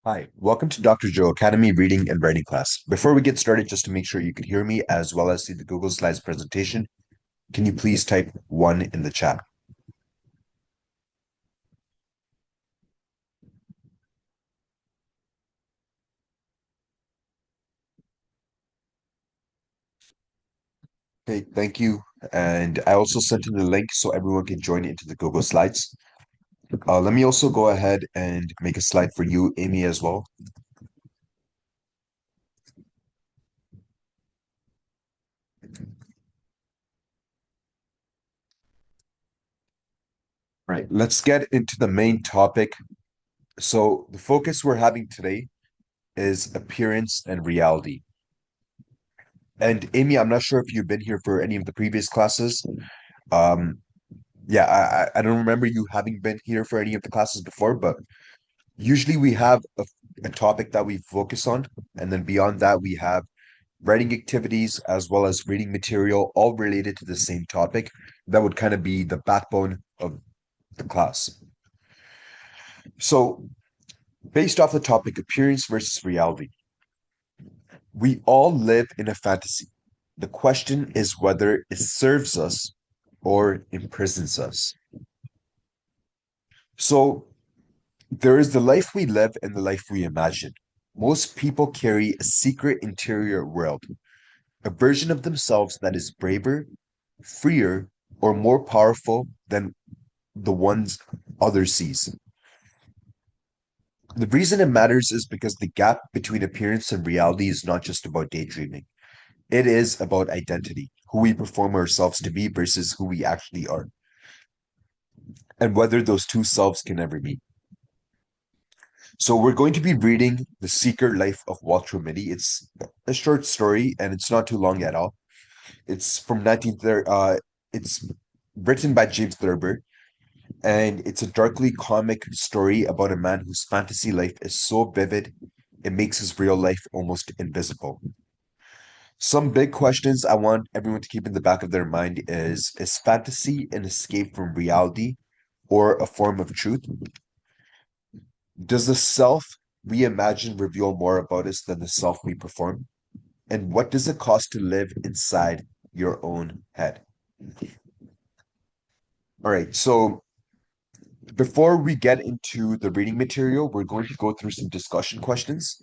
Hi, welcome to Dr. Joe Academy reading and writing class. Before we get started, just to make sure you can hear me as well as see the Google Slides presentation, can you please type 1 in the chat? Okay, thank you. And I also sent in the link so everyone can join into the Google Slides. Let me also go ahead and make a slide for you, Amy, as well. All right, let's get into the main topic. So the focus we're having today is appearance and reality. And Amy, I'm not sure if you've been here for any of the previous classes. Um, yeah, I don't remember you having been here for any of the classes before, but usually we have a topic that we focus on, and then beyond that we have writing activities as well as reading material, all related to the same topic. That would kind of be the backbone of the class. So, based off the topic appearance versus reality, we all live in a fantasy. The question is whether it serves us or imprisons us. So, there is the life we live and the life we imagine. Most people carry a secret interior world, a version of themselves that is braver, freer, or more powerful than the ones others sees. The reason it matters is because the gap between appearance and reality is not just about daydreaming. It is about identity, who we perform ourselves to be versus who we actually are, and whether those two selves can ever meet. So we're going to be reading The Secret Life of Walter Mitty. It's a short story and it's not too long at all. It's from 1930. It's written by James Thurber, and it's a darkly comic story about a man whose fantasy life is so vivid it makes his real life almost invisible. Some big questions I want everyone to keep in the back of their mind is fantasy an escape from reality or a form of truth? Does the self we imagine reveal more about us than the self we perform? And what does it cost to live inside your own head? All right, so before we get into the reading material, we're going to go through some discussion questions.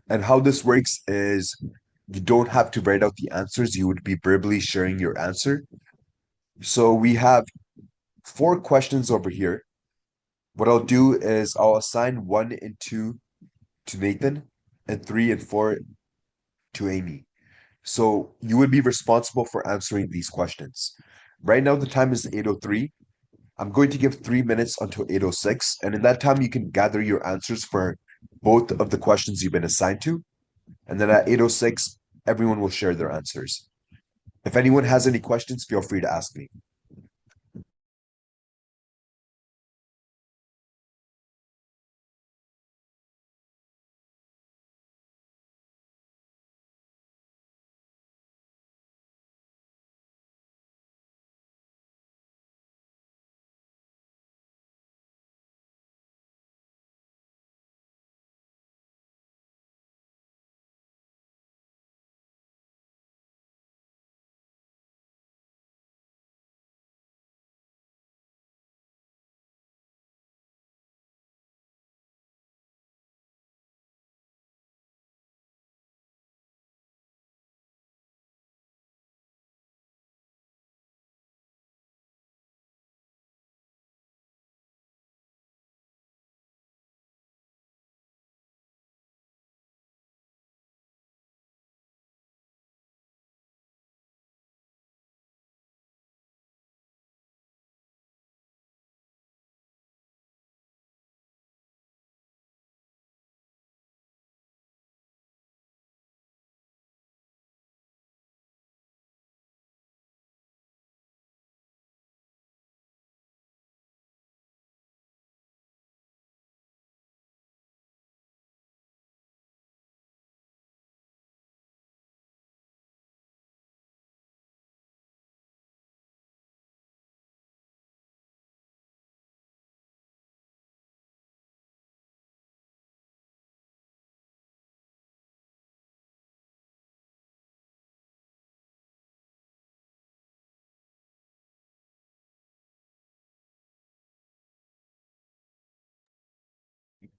And how this works is you don't have to write out the answers, you would be verbally sharing your answer. So we have 4 questions over here. What I'll do is I'll assign 1 and 2 to Nathan and 3 and 4 to Amy. So you would be responsible for answering these questions. Right now, the time is 8:03. I'm going to give 3 minutes until 8:06. And in that time, you can gather your answers for both of the questions you've been assigned to. And then at 8:06, everyone will share their answers. If anyone has any questions, feel free to ask me.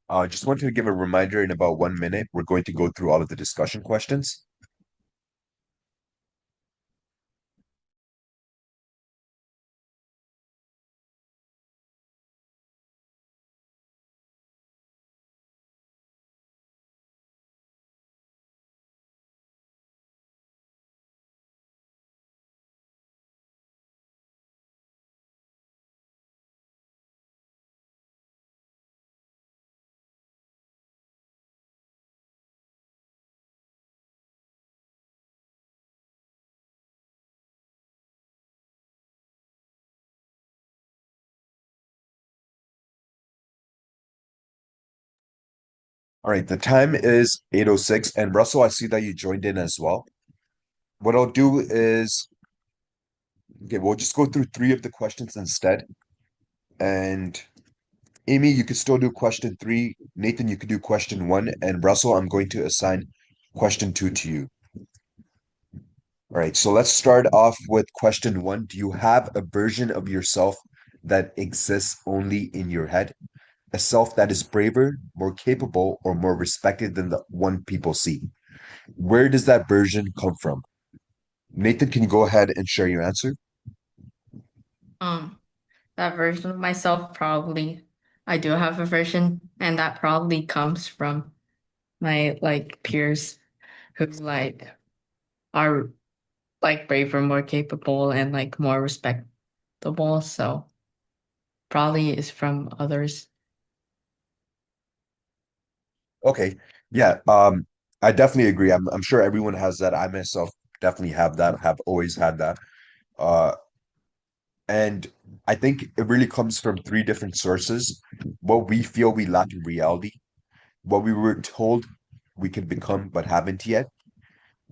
Just wanted to give a reminder in about 1 minute, we're going to go through all of the discussion questions. All right, the time is 8:06, and Russell, I see that you joined in as well. What I'll do is, okay, we'll just go through three of the questions instead. And Amy, you could still do question three. Nathan, you could do question one. And Russell, I'm going to assign question two to you. All right, so let's start off with question one. Do you have a version of yourself that exists only in your head? A self that is braver, more capable, or more respected than the one people see? Where does that version come from? Nathan, can you go ahead and share your answer? Um, that version of myself probably I do have a version, and that probably comes from my like peers who like are like braver, more capable, and like more respectable. So probably is from others. Okay. Yeah, I definitely agree. I'm sure everyone has that. I myself definitely have that, have always had that. Uh, and I think it really comes from three different sources. What we feel we lack in reality, what we were told we can become but haven't yet,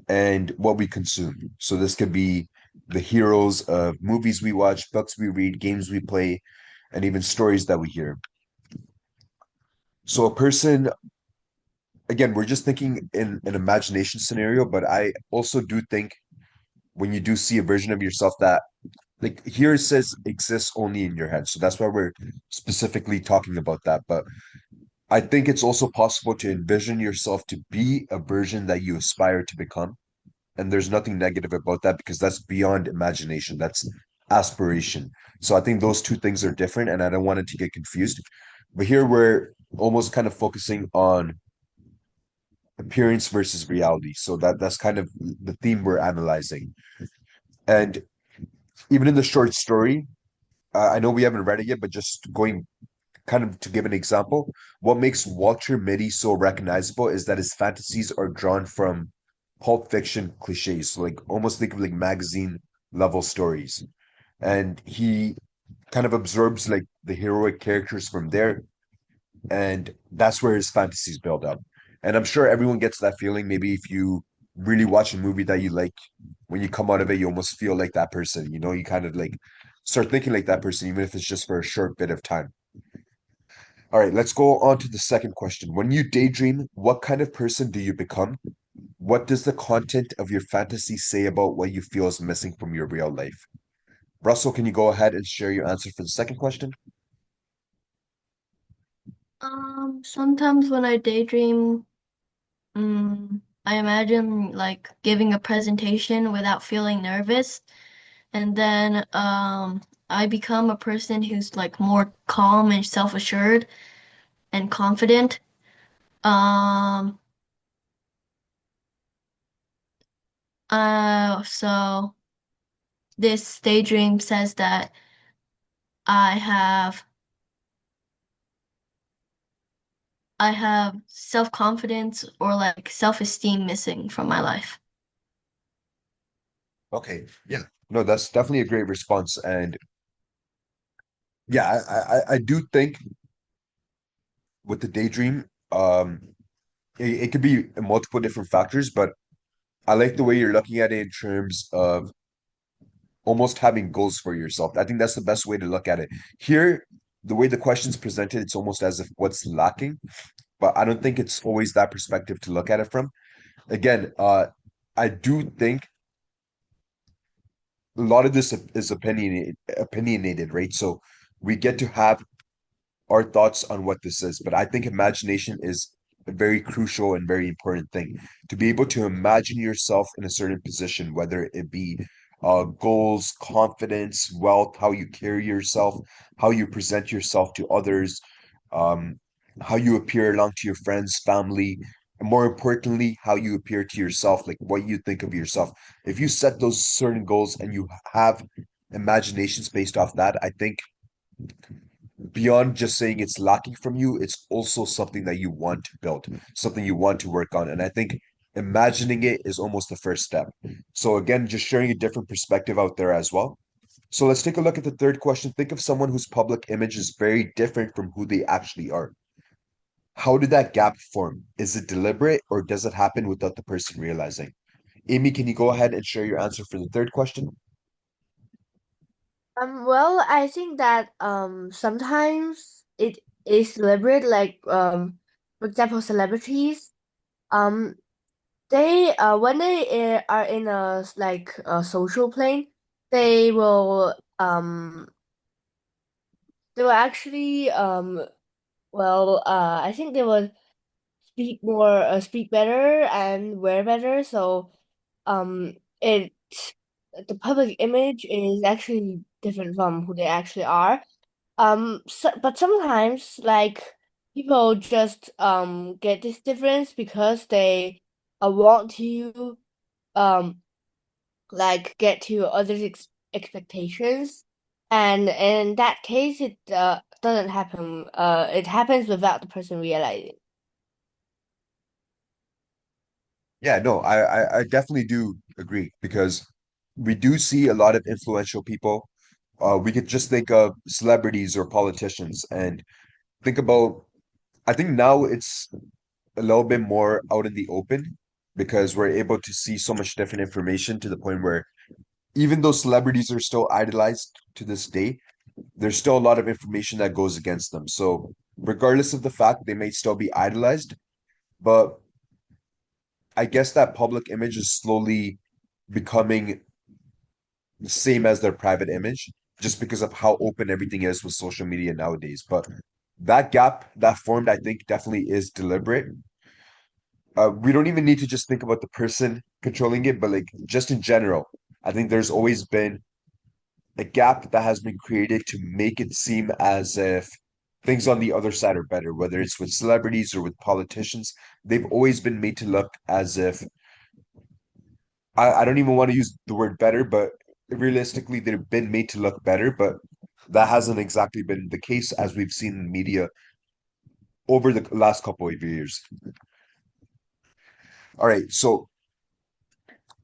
and what we consume. So this could be the heroes of movies we watch, books we read, games we play, and even stories that we hear. So a person, again, we're just thinking in an imagination scenario, but I also do think when you do see a version of yourself that, like here it says exists only in your head. So that's why we're specifically talking about that. But I think it's also possible to envision yourself to be a version that you aspire to become. And there's nothing negative about that because that's beyond imagination. That's aspiration. So I think those two things are different, and I don't want it to get confused. But here we're almost kind of focusing on appearance versus reality. So that's kind of the theme we're analyzing. And even in the short story, I know we haven't read it yet, but just going kind of to give an example, what makes Walter Mitty so recognizable is that his fantasies are drawn from pulp fiction cliches, so like almost think of like magazine level stories. And he kind of absorbs like the heroic characters from there, and that's where his fantasies build up. And I'm sure everyone gets that feeling. Maybe if you really watch a movie that you like, when you come out of it, you almost feel like that person. You kind of like start thinking like that person, even if it's just for a short bit of time. All right, let's go on to the second question. When you daydream, what kind of person do you become? What does the content of your fantasy say about what you feel is missing from your real life? Russell, can you go ahead and share your answer for the second question? Sometimes when I daydream, I imagine like giving a presentation without feeling nervous, and then I become a person who's like more calm and self-assured and confident. Um, so this daydream says that I have I have self-confidence or like self-esteem missing from my life. Okay, yeah. No, that's definitely a great response. And yeah, I do think with the daydream, it could be multiple different factors, but I like the way you're looking at it in terms of almost having goals for yourself. I think that's the best way to look at it. Here, the way the question's presented, it's almost as if what's lacking, but I don't think it's always that perspective to look at it from. Again, I do think a lot of this is opinionated, right? So we get to have our thoughts on what this is, but I think imagination is a very crucial and very important thing. To be able to imagine yourself in a certain position, whether it be goals, confidence, wealth, how you carry yourself, how you present yourself to others, um, how you appear along to your friends, family, and more importantly, how you appear to yourself, like what you think of yourself. If you set those certain goals and you have imaginations based off that, I think beyond just saying it's lacking from you, it's also something that you want to build, something you want to work on. And I think imagining it is almost the first step. So again, just sharing a different perspective out there as well. So let's take a look at the third question. Think of someone whose public image is very different from who they actually are. How did that gap form? Is it deliberate or does it happen without the person realizing? Amy, can you go ahead and share your answer for the third question? Well, I think that sometimes it is deliberate, like for example, celebrities. Um, they when they are in like a social plane, they will um they will actually I think they will speak better and wear better. So it the public image is actually different from who they actually are. But sometimes like people just get this difference because they want to um like get to others' expectations, and in that case it doesn't happen. It happens without the person realizing. Yeah, no, I definitely do agree because we do see a lot of influential people. We could just think of celebrities or politicians and think about, I think now it's a little bit more out in the open because we're able to see so much different information to the point where even though celebrities are still idolized to this day, there's still a lot of information that goes against them. So regardless of the fact they may still be idolized, but I guess that public image is slowly becoming the same as their private image just because of how open everything is with social media nowadays. But that gap that formed, I think, definitely is deliberate. We don't even need to just think about the person controlling it, but like just in general, I think there's always been a gap that has been created to make it seem as if things on the other side are better, whether it's with celebrities or with politicians. They've always been made to look as if I don't even want to use the word better, but realistically, they've been made to look better, but that hasn't exactly been the case as we've seen in media over the last couple of years. All right, so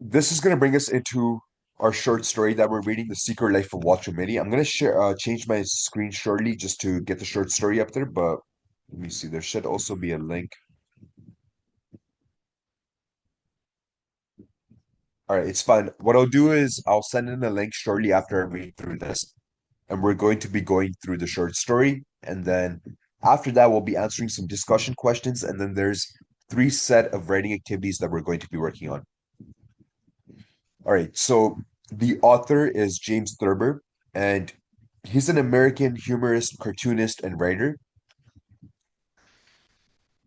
this is going to bring us into our short story that we're reading, The Secret Life of Walter Mitty. I'm going to change my screen shortly just to get the short story up there, but let me see. There should also be a link. All right, it's fine. What I'll do is I'll send in a link shortly after I read through this, and we're going to be going through the short story. And then after that, we'll be answering some discussion questions. And then there's three set of writing activities that we're going to be working on. All right, so the author is James Thurber, and he's an American humorist, cartoonist, and writer.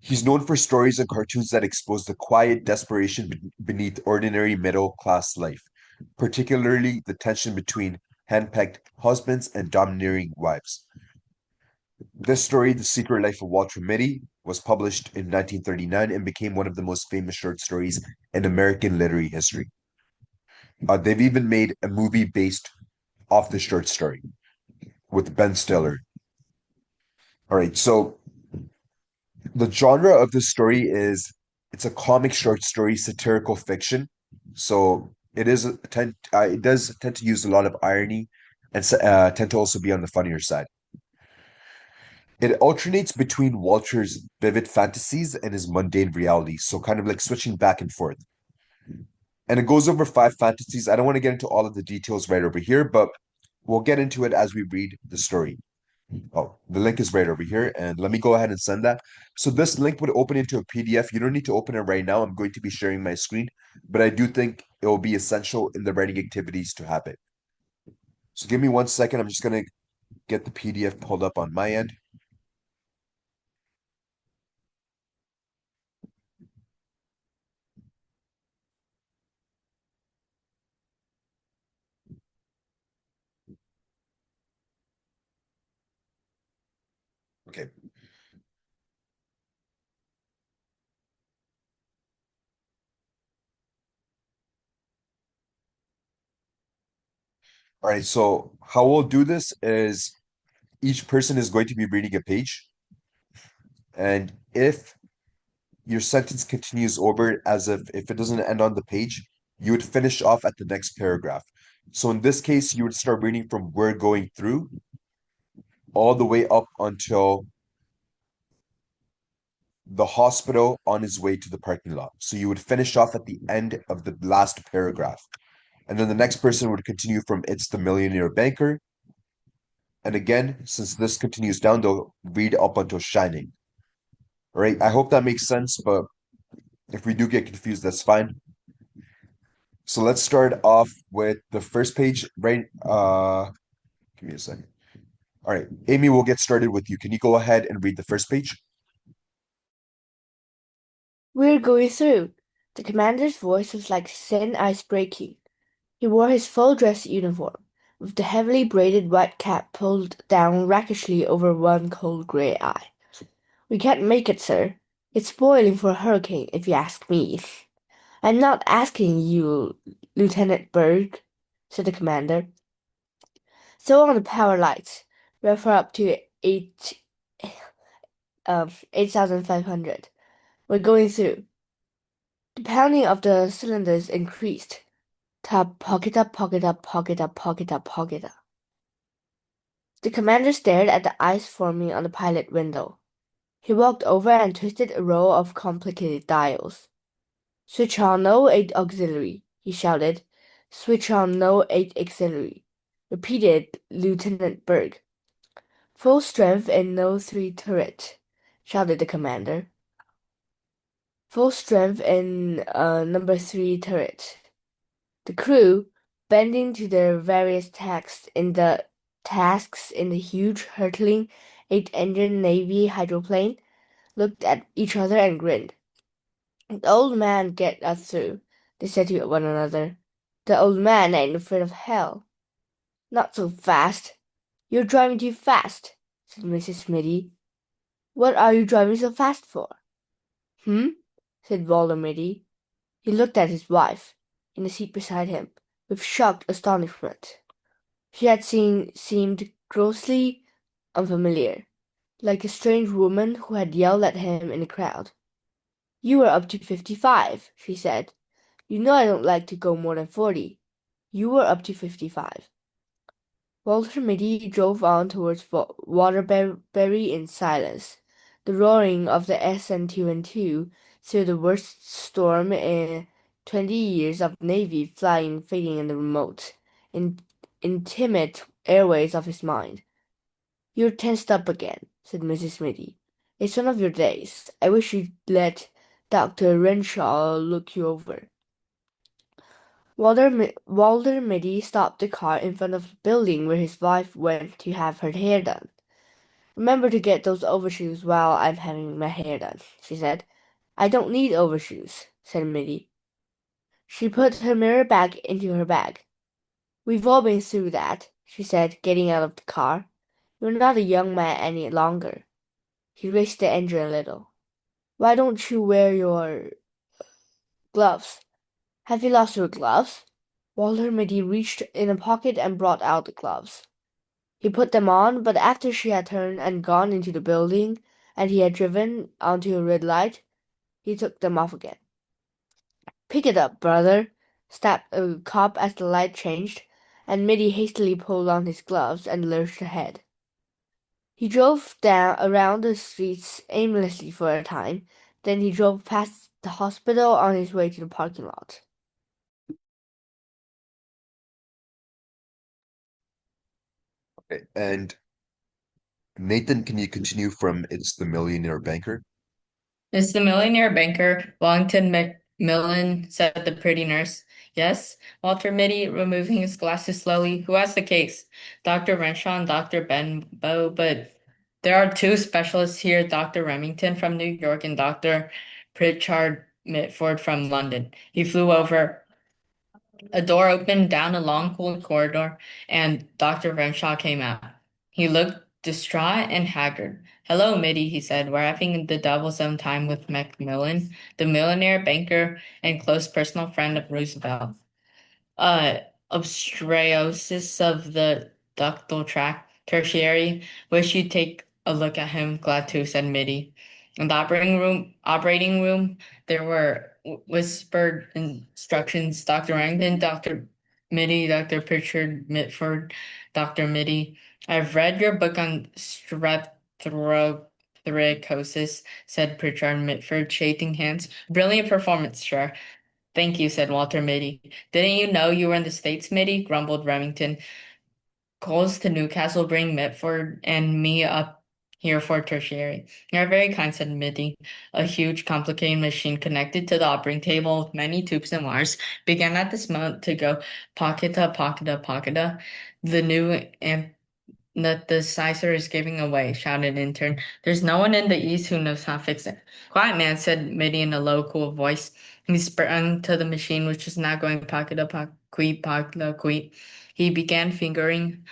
He's known for stories and cartoons that expose the quiet desperation beneath ordinary middle class life, particularly the tension between hand-picked husbands and domineering wives. This story, The Secret Life of Walter Mitty, was published in 1939 and became one of the most famous short stories in American literary history. They've even made a movie based off the short story with Ben Stiller. All right, so the genre of this story is it's a comic short story, satirical fiction. So it does tend to use a lot of irony and tend to also be on the funnier side. It alternates between Walter's vivid fantasies and his mundane reality, so kind of like switching back and forth. And it goes over five fantasies. I don't want to get into all of the details right over here, but we'll get into it as we read the story. Oh, the link is right over here, and let me go ahead and send that. So this link would open into a PDF. You don't need to open it right now. I'm going to be sharing my screen, but I do think it will be essential in the writing activities to have it. So give me 1 second. I'm just going to get the PDF pulled up on my end. Okay. All right, so how we'll do this is each person is going to be reading a page, and if your sentence continues over as if it doesn't end on the page, you would finish off at the next paragraph. So in this case, you would start reading from "we're going through" all the way up until "the hospital on his way to the parking lot." So you would finish off at the end of the last paragraph. And then the next person would continue from "it's the millionaire banker." And again, since this continues down, they'll read up until "shining." All right, I hope that makes sense, but if we do get confused, that's fine. So let's start off with the first page, right? Give me a second. All right, Amy, we'll get started with you. Can you go ahead and read the first page? We're going through. The commander's voice was like thin ice breaking. He wore his full dress uniform, with the heavily braided white cap pulled down rakishly over one cold gray eye. We can't make it, sir. It's spoiling for a hurricane, if you ask me. I'm not asking you, Lieutenant Berg, said the commander. Throw on the power lights. Rev her up to 8,500. We're going through. The pounding of the cylinders increased. Tap, pocket up, pocket up, pocket up, pocket up, pocket up. The commander stared at the ice forming on the pilot window. He walked over and twisted a row of complicated dials. Switch on no 8 auxiliary, he shouted. Switch on no 8 auxiliary, repeated Lieutenant Berg. Full strength in no 3 turret, shouted the commander. Full strength in number 3 turret. The crew, bending to their various tasks in the huge, hurtling 8-engine Navy hydroplane, looked at each other and grinned. The old man get us through, they said to one another. The old man ain't afraid of hell. Not so fast. You're driving too fast, said Mrs. Smitty. What are you driving so fast for? Said Walter Mitty. He looked at his wife, in the seat beside him, with shocked astonishment. She had seemed grossly unfamiliar, like a strange woman who had yelled at him in a crowd. You were up to 55, she said. You know I don't like to go more than 40. You were up to 55. Walter Mitty drove on towards Waterbury in silence, the roaring of the SN2 through the worst storm in 20 years of Navy flying fading in the remote, intimate airways of his mind. You're tensed up again, said Mrs. Mitty. It's one of your days. I wish you'd let Dr. Renshaw look you over. Walter Mitty stopped the car in front of the building where his wife went to have her hair done. Remember to get those overshoes while I'm having my hair done, she said. I don't need overshoes, said Mitty. She put her mirror back into her bag. We've all been through that, she said, getting out of the car. You're not a young man any longer. He raised the engine a little. Why don't you wear your gloves? Have you lost your gloves? Walter Mitty reached in a pocket and brought out the gloves. He put them on, but after she had turned and gone into the building, and he had driven onto a red light, he took them off again. Pick it up, brother, snapped a cop as the light changed, and Mitty hastily pulled on his gloves and lurched ahead. He drove around the streets aimlessly for a time, then he drove past the hospital on his way to the parking lot. Okay, and Nathan, can you continue from "it's the millionaire banker"? It's the millionaire banker, Wellington Macmillan, said the pretty nurse. Yes, Walter Mitty, removing his glasses slowly. Who has the case? Dr. Renshaw and Dr. Benbow, but there are two specialists here, Dr. Remington from New York and Dr. Pritchard Mitford from London. He flew over. A door opened down a long, cool corridor, and Dr. Renshaw came out. He looked distraught and haggard. "Hello, Mitty," he said. "We're having the devil's own time with Macmillan, the millionaire banker and close personal friend of Roosevelt. Obstreosis of the ductal tract, tertiary. Wish you'd take a look at him." "Glad to," said Mitty. In the operating room, there were whispered instructions. "Dr. Langdon, Dr. Mitty, Dr. Pritchard Mitford, Dr. Mitty. I've read your book on strepthrocosis," said Pritchard Mitford, shaking hands. "Brilliant performance, sure." "Thank you," said Walter Mitty. "Didn't you know you were in the States, Mitty?" grumbled Remington. "Calls to Newcastle bring Mitford and me up here for tertiary." "You're very kind," said Mitty. A huge, complicated machine connected to the operating table with many tubes and wires began at this moment to go pocketa, pocketa, pocketa. "The new synthesizer is giving away," shouted an intern. "There's no one in the East who knows how to fix it." "Quiet, man," said Mitty in a low, cool voice. He sprang to the machine, which was now going pocketa, pocketa, queet. He began fingering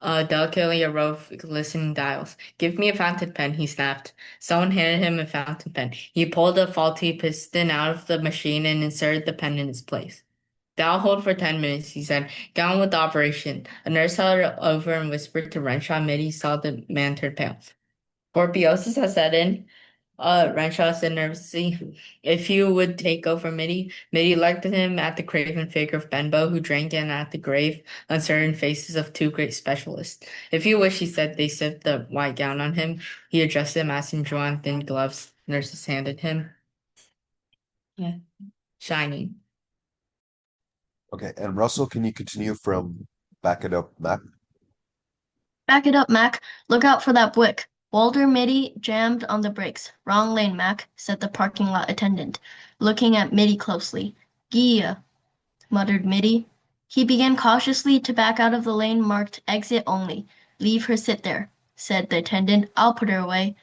delicately a row of glistening dials. "Give me a fountain pen," he snapped. Someone handed him a fountain pen. He pulled a faulty piston out of the machine and inserted the pen in its place. "That'll hold for 10 minutes," he said. "Get on with the operation." A nurse held over and whispered to Renshaw. Mitty saw the man turn pale. "Scorpiosis has set in," Renshaw said nervously. "If you would take over Mitty." Mitty looked at him, at the craven figure of Benbow, who drank, and at the grave, uncertain faces of two great specialists. "If you wish," he said. They sipped the white gown on him. He adjusted them as he drew on thin gloves. Nurses handed him. Yeah. Shining. Okay, and Russell, can you continue from back it up, Mac? Back it up, Mac. Look out for that Buick. Walter Mitty jammed on the brakes. Wrong lane, Mac, said the parking lot attendant, looking at Mitty closely. Gia, muttered Mitty. He began cautiously to back out of the lane marked exit only. Leave her sit there, said the attendant. I'll put her away.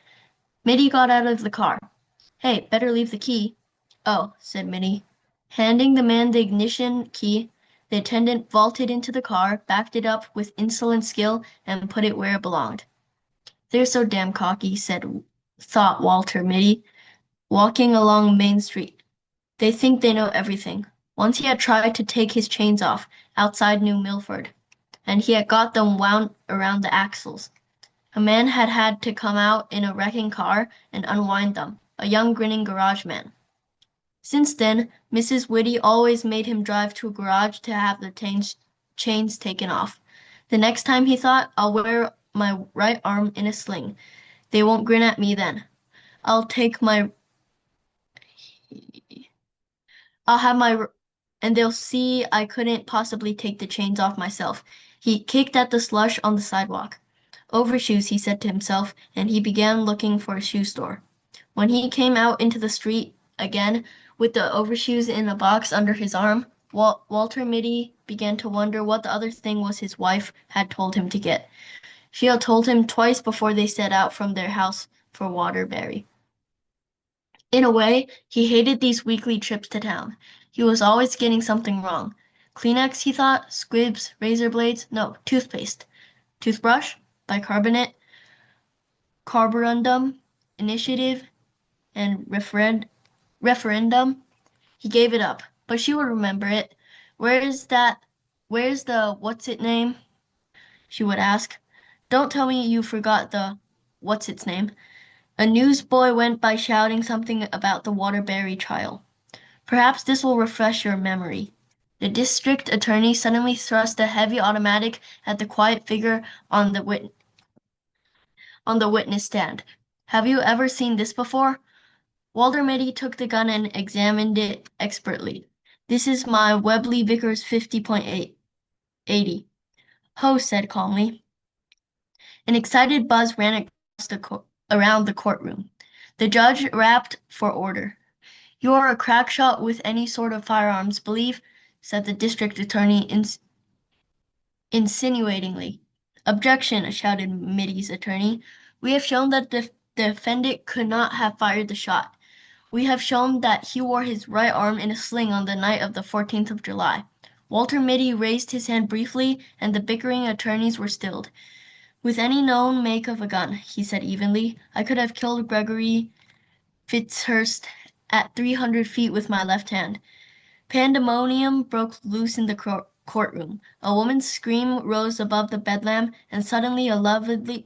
Mitty got out of the car. Hey, better leave the key. Oh, said Mitty. Handing the man the ignition key, the attendant vaulted into the car, backed it up with insolent skill, and put it where it belonged. They're so damn cocky, thought Walter Mitty, walking along Main Street. They think they know everything. Once he had tried to take his chains off, outside New Milford, and he had got them wound around the axles. A man had had to come out in a wrecking car and unwind them, a young grinning garage man. Since then, Mrs. Whitty always made him drive to a garage to have the chains taken off. The next time he thought, I'll wear my right arm in a sling. They won't grin at me then. I'll have my, and they'll see I couldn't possibly take the chains off myself. He kicked at the slush on the sidewalk. Overshoes, he said to himself, and he began looking for a shoe store. When he came out into the street again, with the overshoes in a box under his arm, Walter Mitty began to wonder what the other thing was his wife had told him to get. She had told him twice before they set out from their house for Waterbury. In a way, he hated these weekly trips to town. He was always getting something wrong. Kleenex, he thought, squibs, razor blades, no, toothpaste. Toothbrush, bicarbonate, carborundum, initiative, and referendum. He gave it up, but she would remember it. Where's the what's-it-name? She would ask. Don't tell me you forgot the what's-its-name. A newsboy went by shouting something about the Waterbury trial. Perhaps this will refresh your memory. The district attorney suddenly thrust a heavy automatic at the quiet figure on the witness stand. Have you ever seen this before? Walter Mitty took the gun and examined it expertly. This is my Webley Vickers 50.80. Ho said calmly. An excited buzz ran around the courtroom. The judge rapped for order. You are a crack shot with any sort of firearms, believe, said the district attorney insinuatingly. Objection, shouted Mitty's attorney. We have shown that the defendant could not have fired the shot. We have shown that he wore his right arm in a sling on the night of the 14th of July. Walter Mitty raised his hand briefly, and the bickering attorneys were stilled. With any known make of a gun, he said evenly, I could have killed Gregory Fitzhurst at 300 feet with my left hand. Pandemonium broke loose in the courtroom. A woman's scream rose above the bedlam, and suddenly a lovely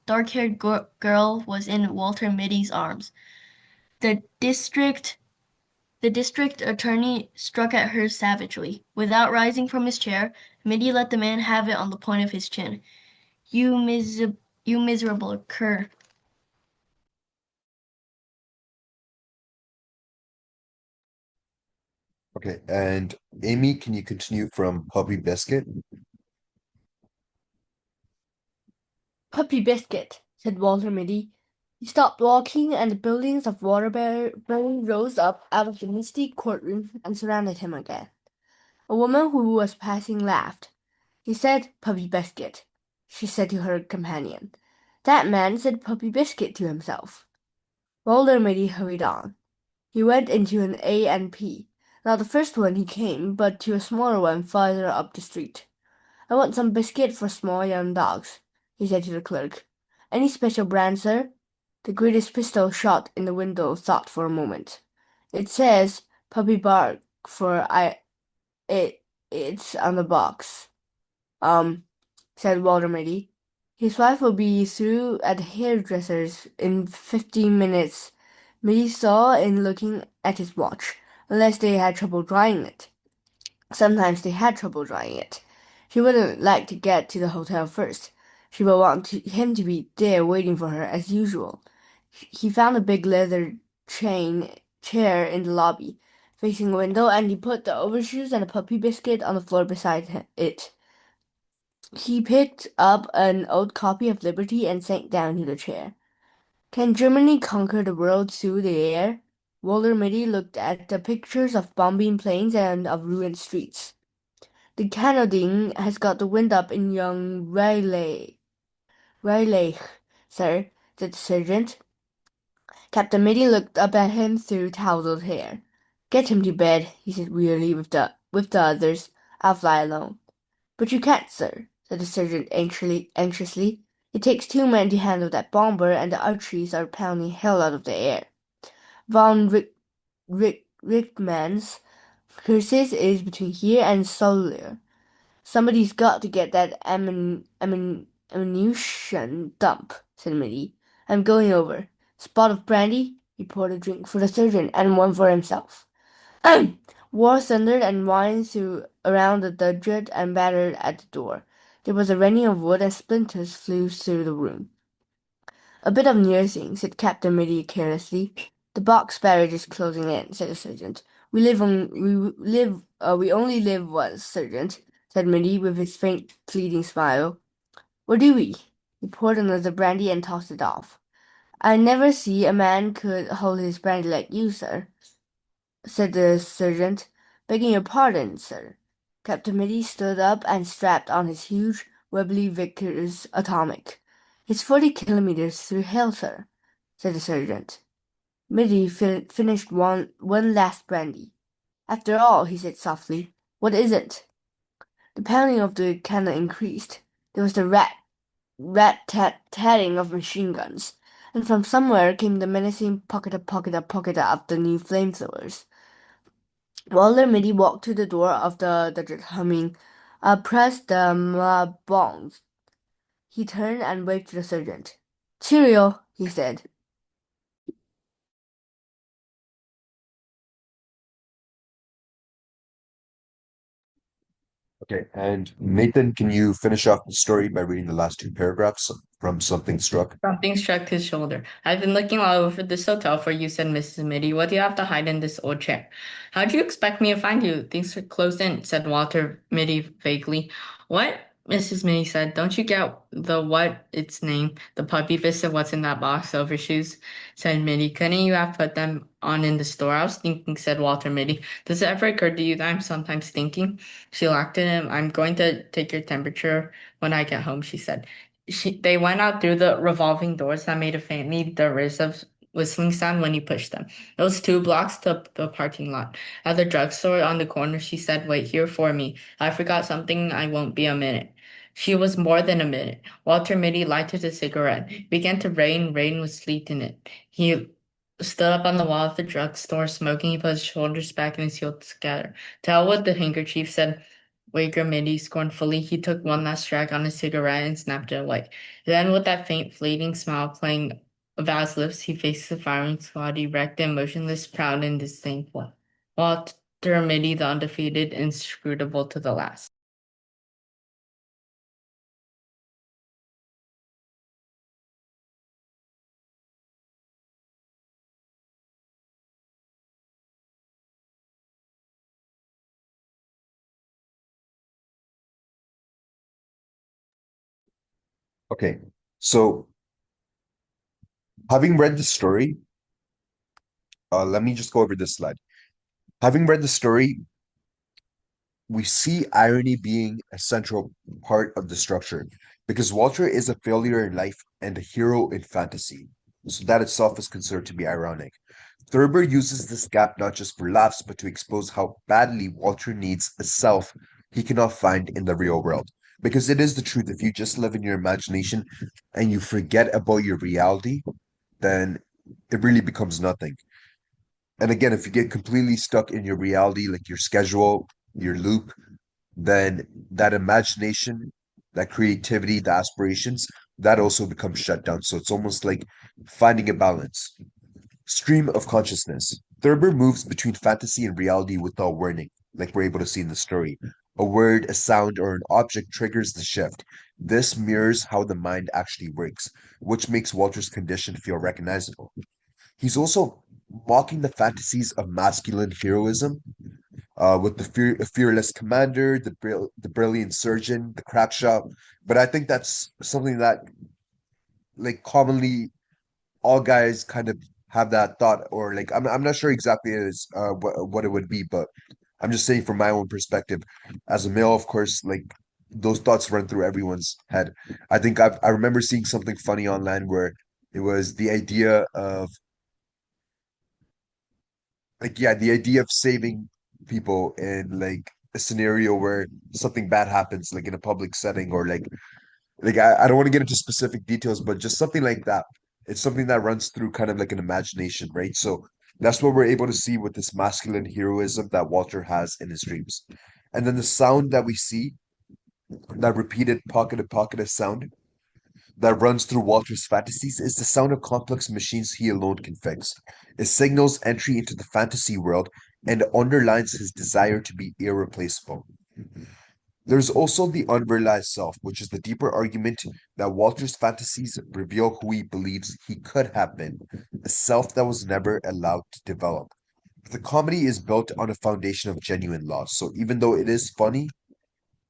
dark-haired girl was in Walter Mitty's arms. The district attorney struck at her savagely. Without rising from his chair, Mitty let the man have it on the point of his chin. You miserable cur. Okay, and Amy, can you continue from Puppy Biscuit? Puppy Biscuit, said Walter Mitty. He stopped walking, and the buildings of Waterbury rose up out of the misty courtroom and surrounded him again. A woman who was passing laughed. He said, Puppy Biscuit, she said to her companion. That man said Puppy Biscuit to himself. Walter Mitty hurried on. He went into an A&P. Not the first one he came, but to a smaller one farther up the street. I want some biscuit for small young dogs, he said to the clerk. Any special brand, sir? The greatest pistol shot in the window thought for a moment. It says Puppy Bark for it's on the box. Said Walter Mitty. His wife will be through at the hairdresser's in 15 minutes. Mitty saw in looking at his watch, unless they had trouble drying it. Sometimes they had trouble drying it. She wouldn't like to get to the hotel first. She would want him to be there waiting for her as usual. He found a big leather chair in the lobby, facing a window, and he put the overshoes and a puppy biscuit on the floor beside it. He picked up an old copy of Liberty and sank down to the chair. Can Germany conquer the world through the air? Walter Mitty looked at the pictures of bombing planes and of ruined streets. The cannonading has got the wind up in young Riley, sir, said the sergeant. Captain Mitty looked up at him through tousled hair. Get him to bed, he said wearily with the others. I'll fly alone. But you can't, sir, said the sergeant anxiously. It takes 2 men to handle that bomber, and the Archies are pounding hell out of the air. Von Richtmann's curses is between here and Soler. Somebody's got to get that ammunition dump, said Mitty. I'm going over. Spot of brandy? He poured a drink for the sergeant and one for himself. War thundered and whined around the dudgeon and battered at the door. There was a rending of wood and splinters flew through the room. A bit of nursing, said Captain Mitty carelessly. The box barrage is closing in, said the sergeant. We only live once, sergeant, said Mitty with his faint, fleeting smile. What do we? He poured another brandy and tossed it off. I never see a man could hold his brandy like you, sir, said the sergeant. Begging your pardon, sir. Captain Mitty stood up and strapped on his huge, Webley Vickers atomic. It's 40 kilometers through hell, sir, said the sergeant. Mitty finished one last brandy. After all, he said softly, what is it? The pounding of the cannon increased. There was the rat-tatting of machine guns, and from somewhere came the menacing pocketa of the new flamethrowers. Walter Mitty walked to the door of the humming, pressed the bongs. He turned and waved to the sergeant. Cheerio, he said. Okay, and Nathan, can you finish off the story by reading the last 2 paragraphs from Something Struck? Something struck his shoulder. I've been looking all over this hotel for you, said Mrs. Mitty. What do you have to hide in this old chair? How'd you expect me to find you? Things are closed in, said Walter Mitty vaguely. What? Mrs. Mitty said. Don't you get the what its name? The puppy biscuit, what's in that box? Overshoes, said Mitty. Couldn't you have put them on in the store? I was thinking, said Walter Mitty. Does it ever occur to you that I'm sometimes thinking? She looked at him. I'm going to take your temperature when I get home, she said. They went out through the revolving doors that made a faintly derisive whistling sound when he pushed them. It was 2 blocks to the parking lot. At the drugstore on the corner, she said, wait here for me. I forgot something. I won't be a minute. She was more than a minute. Walter Mitty lighted a cigarette. It began to rain. Rain was sleet in it. He stood up on the wall of the drugstore, smoking. He put his shoulders back and his heels together. To hell with the handkerchief, said Waker Mitty scornfully. He took one last drag on his cigarette and snapped it away. Then, with that faint, fleeting smile playing about his lips, he faced the firing squad, erect and motionless, proud and disdainful. Walter Mitty, the undefeated, inscrutable to the last. Okay, so having read the story, let me just go over this slide. Having read the story, we see irony being a central part of the structure because Walter is a failure in life and a hero in fantasy. So that itself is considered to be ironic. Thurber uses this gap not just for laughs, but to expose how badly Walter needs a self he cannot find in the real world. Because it is the truth, if you just live in your imagination and you forget about your reality, then it really becomes nothing. And again, if you get completely stuck in your reality, like your schedule, your loop, then that imagination, that creativity, the aspirations, that also becomes shut down. So it's almost like finding a balance. Stream of consciousness. Thurber moves between fantasy and reality without warning, like we're able to see in the story. A word, a sound, or an object triggers the shift. This mirrors how the mind actually works, which makes Walter's condition feel recognizable. He's also mocking the fantasies of masculine heroism, with the fearless commander, the brilliant surgeon, the crack shot. But I think that's something that, like, commonly all guys kind of have that thought, or like I'm not sure exactly is what it would be, but I'm just saying from my own perspective, as a male, of course, like those thoughts run through everyone's head. I remember seeing something funny online where it was the idea of like yeah, the idea of saving people in like a scenario where something bad happens, like in a public setting, or like I don't want to get into specific details, but just something like that. It's something that runs through kind of like an imagination, right? So that's what we're able to see with this masculine heroism that Walter has in his dreams. And then the sound that we see, that repeated pocketed sound that runs through Walter's fantasies, is the sound of complex machines he alone can fix. It signals entry into the fantasy world and underlines his desire to be irreplaceable. There's also the unrealized self, which is the deeper argument that Walter's fantasies reveal who he believes he could have been, a self that was never allowed to develop. The comedy is built on a foundation of genuine loss. So even though it is funny,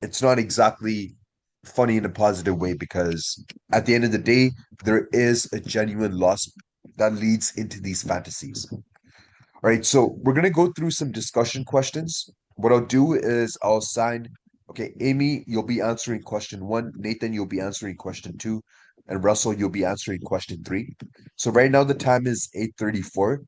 it's not exactly funny in a positive way because at the end of the day, there is a genuine loss that leads into these fantasies. All right, so we're gonna go through some discussion questions. What I'll do is I'll assign, okay, Amy, you'll be answering question one, Nathan, you'll be answering question two, and Russell, you'll be answering question three. So right now the time is 8:34.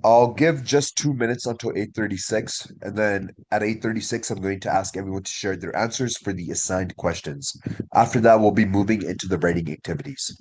I'll give just 2 minutes until 8:36, and then at 8:36, I'm going to ask everyone to share their answers for the assigned questions. After that, we'll be moving into the writing activities.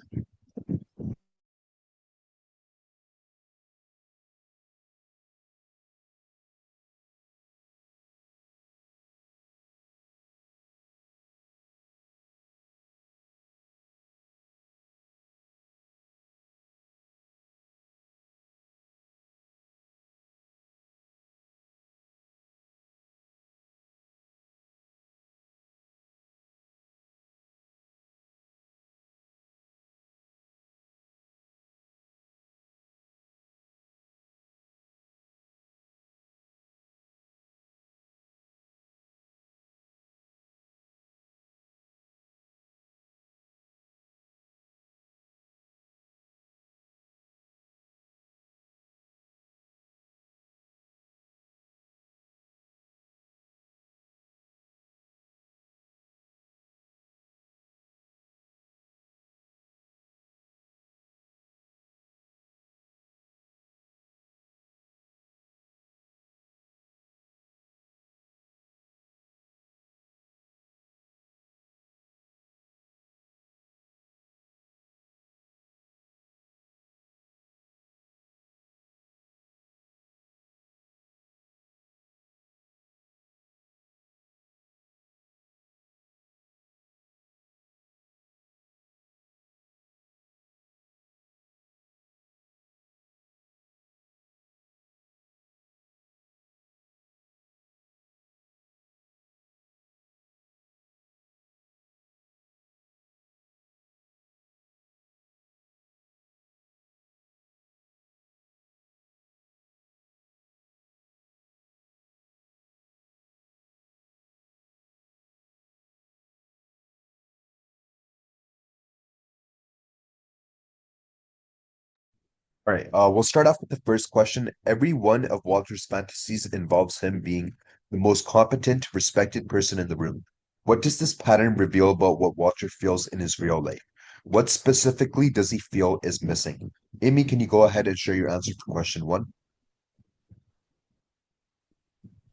All right, we'll start off with the first question. Every one of Walter's fantasies involves him being the most competent, respected person in the room. What does this pattern reveal about what Walter feels in his real life? What specifically does he feel is missing? Amy, can you go ahead and share your answer for question one?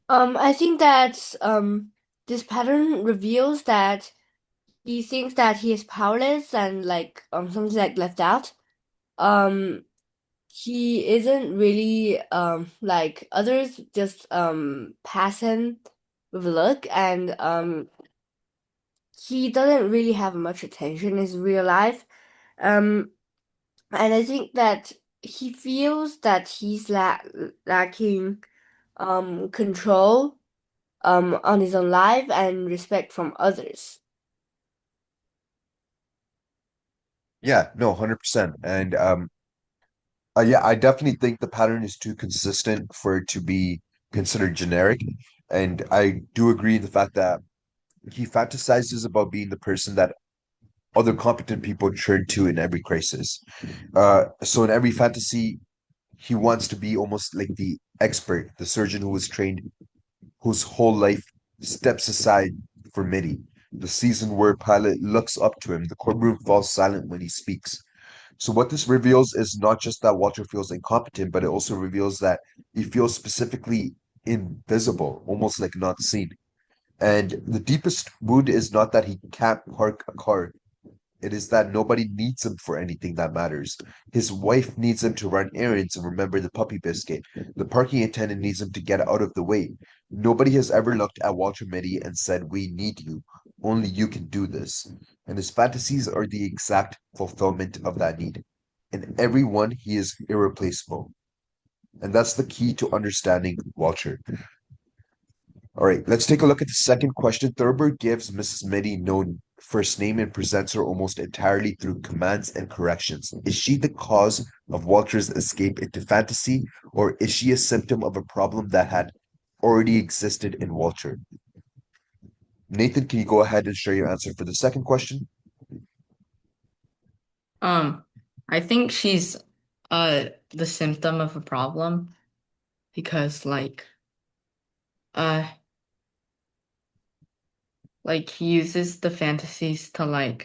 I think that this pattern reveals that he thinks that he is powerless and like something like left out. Um, he isn't really like others just pass him with a look, and he doesn't really have much attention in his real life. Um, and I think that he feels that he's lacking control on his own life and respect from others. Yeah, no, 100%. And yeah, I definitely think the pattern is too consistent for it to be considered generic. And I do agree in the fact that he fantasizes about being the person that other competent people turn to in every crisis. So in every fantasy, he wants to be almost like the expert, the surgeon who was trained, whose whole life steps aside for Mitty. The seasoned word pilot looks up to him. The courtroom falls silent when he speaks. So what this reveals is not just that Walter feels incompetent, but it also reveals that he feels specifically invisible, almost like not seen. And the deepest wound is not that he can't park a car. It is that nobody needs him for anything that matters. His wife needs him to run errands and remember the puppy biscuit. The parking attendant needs him to get out of the way. Nobody has ever looked at Walter Mitty and said, "We need you. Only you can do this." And his fantasies are the exact fulfillment of that need. In every one, he is irreplaceable. And that's the key to understanding Walter. All right, let's take a look at the second question. Thurber gives Mrs. Mitty no first name and presents her almost entirely through commands and corrections. Is she the cause of Walter's escape into fantasy, or is she a symptom of a problem that had already existed in Walter? Nathan, can you go ahead and share your answer for the second question? Um, I think she's the symptom of a problem because uh he uses the fantasies to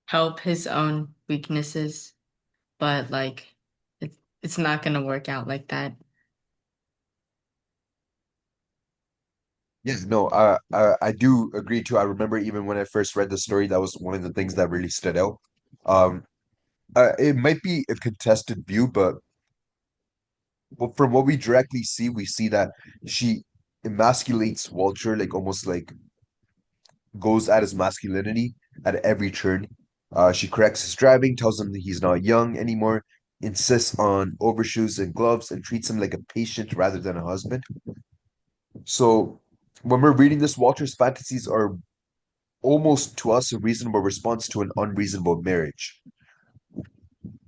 help his own weaknesses, but it's not gonna work out like that. Yeah, no, I do agree too. I remember even when I first read the story, that was one of the things that really stood out. Um, it might be a contested view, but well, from what we directly see, we see that she emasculates Walter, like almost like goes at his masculinity at every turn. She corrects his driving, tells him that he's not young anymore, insists on overshoes and gloves, and treats him like a patient rather than a husband. So when we're reading this, Walter's fantasies are almost to us a reasonable response to an unreasonable marriage.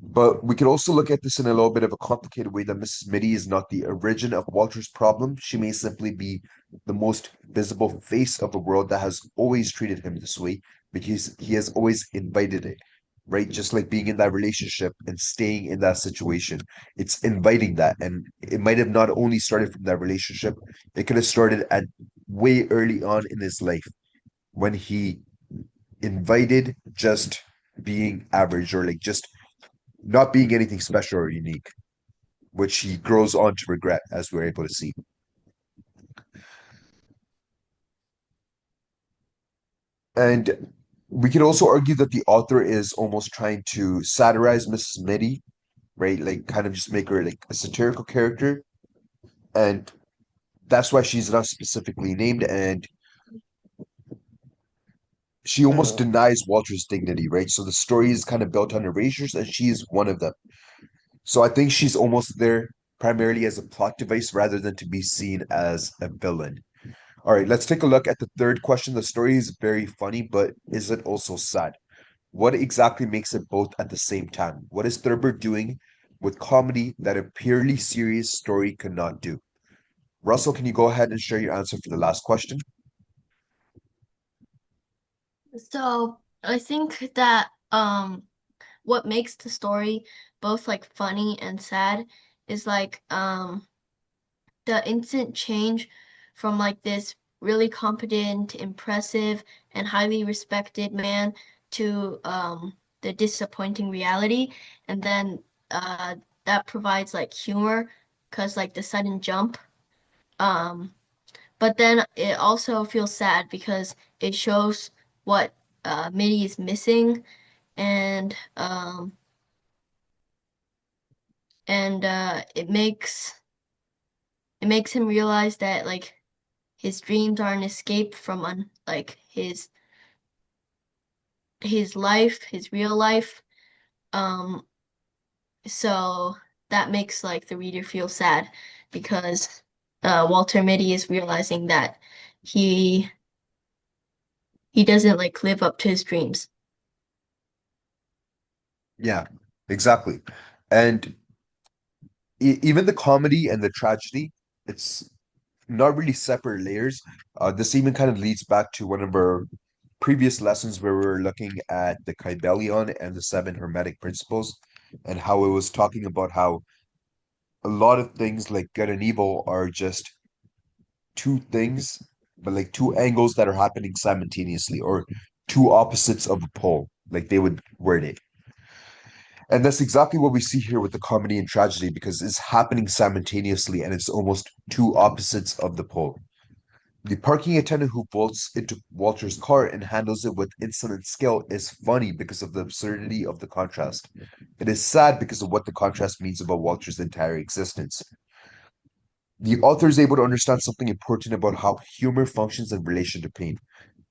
But we could also look at this in a little bit of a complicated way that Mrs. Mitty is not the origin of Walter's problem. She may simply be the most visible face of a world that has always treated him this way because he has always invited it, right? Just like being in that relationship and staying in that situation. It's inviting that. And it might have not only started from that relationship, it could have started at way early on in his life when he invited just being average or like just not being anything special or unique, which he grows on to regret, as we're able to see. And we could also argue that the author is almost trying to satirize Mrs. Mitty, right? Like, kind of just make her like a satirical character. And that's why she's not specifically named. And she almost Mm. denies Walter's dignity, right? So the story is kind of built on erasures, and she's one of them. So I think she's almost there primarily as a plot device rather than to be seen as a villain. All right, let's take a look at the third question. The story is very funny, but is it also sad? What exactly makes it both at the same time? What is Thurber doing with comedy that a purely serious story could not do? Russell, can you go ahead and share your answer for the last question? So I think that what makes the story both like funny and sad is like the instant change from like this really competent, impressive, and highly respected man to the disappointing reality. And then that provides like humor because like the sudden jump. Um, but then it also feels sad because it shows what Mitty is missing and it makes him realize that like his dreams are an escape from like his life, his real life. Um, so that makes like the reader feel sad because Walter Mitty is realizing that he he doesn't like live up to his dreams. Yeah, exactly. And even the comedy and the tragedy, it's not really separate layers. This even kind of leads back to one of our previous lessons where we were looking at the Kybalion and the seven hermetic principles, and how it was talking about how a lot of things like good and evil are just two things, but like two angles that are happening simultaneously, or two opposites of a pole, like they would word it. And that's exactly what we see here with the comedy and tragedy, because it's happening simultaneously and it's almost two opposites of the pole. The parking attendant who bolts into Walter's car and handles it with insolent skill is funny because of the absurdity of the contrast. It is sad because of what the contrast means about Walter's entire existence. The author is able to understand something important about how humor functions in relation to pain.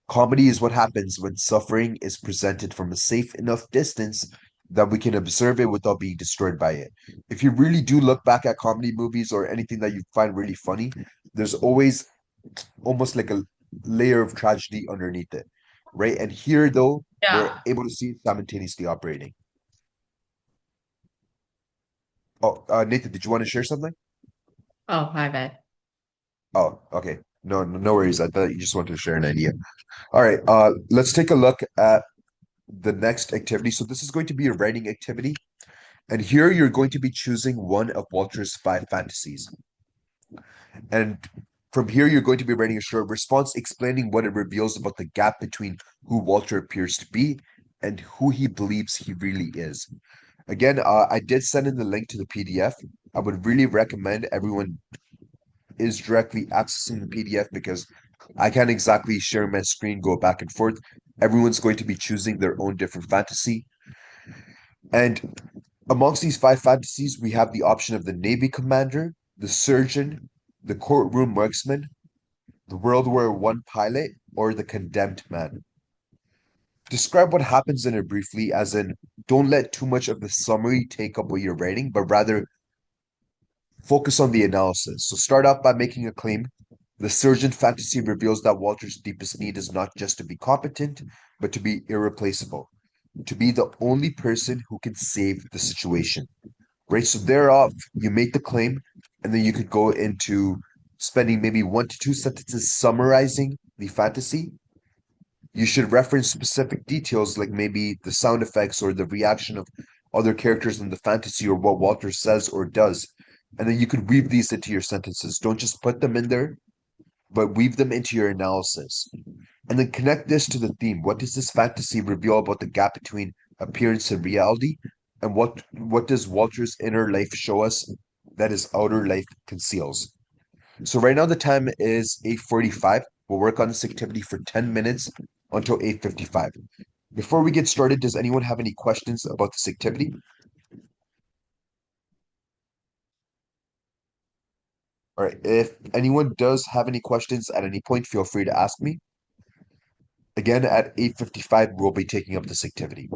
Comedy is what happens when suffering is presented from a safe enough distance that we can observe it without being destroyed by it. If you really do look back at comedy movies or anything that you find really funny, there's always almost like a layer of tragedy underneath it, right? And here, though, we're Yeah. able to see it simultaneously operating. Oh, Nathan, did you want to share something? Oh, my bad. Oh, okay. No worries. I thought you just wanted to share an idea. All right. Let's take a look at the next activity. So this is going to be a writing activity, and here you're going to be choosing one of Walter's five fantasies. And from here, you're going to be writing a short response explaining what it reveals about the gap between who Walter appears to be and who he believes he really is. Again, I did send in the link to the PDF. I would really recommend everyone is directly accessing the PDF because I can't exactly share my screen, go back and forth. Everyone's going to be choosing their own different fantasy. And amongst these five fantasies, we have the option of the Navy commander, the surgeon, the courtroom marksman, the World War I pilot, or the condemned man. Describe what happens in it briefly, as in, don't let too much of the summary take up what you're writing, but rather focus on the analysis. So start out by making a claim. The surgeon fantasy reveals that Walter's deepest need is not just to be competent, but to be irreplaceable, to be the only person who can save the situation. Right? So thereof, you make the claim, and then you could go into spending maybe 1 to 2 sentences summarizing the fantasy. You should reference specific details like maybe the sound effects or the reaction of other characters in the fantasy or what Walter says or does. And then you could weave these into your sentences. Don't just put them in there, but weave them into your analysis. And then connect this to the theme. What does this fantasy reveal about the gap between appearance and reality? And what does Walter's inner life show us that his outer life conceals? So right now the time is 8:45. We'll work on this activity for 10 minutes until 8:55. Before we get started, does anyone have any questions about this activity? All right, if anyone does have any questions at any point, feel free to ask me. Again, at 8:55, we'll be taking up this activity.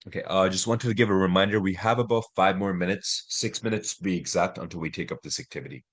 Okay, I just wanted to give a reminder, we have about 5 more minutes, 6 minutes to be exact, until we take up this activity.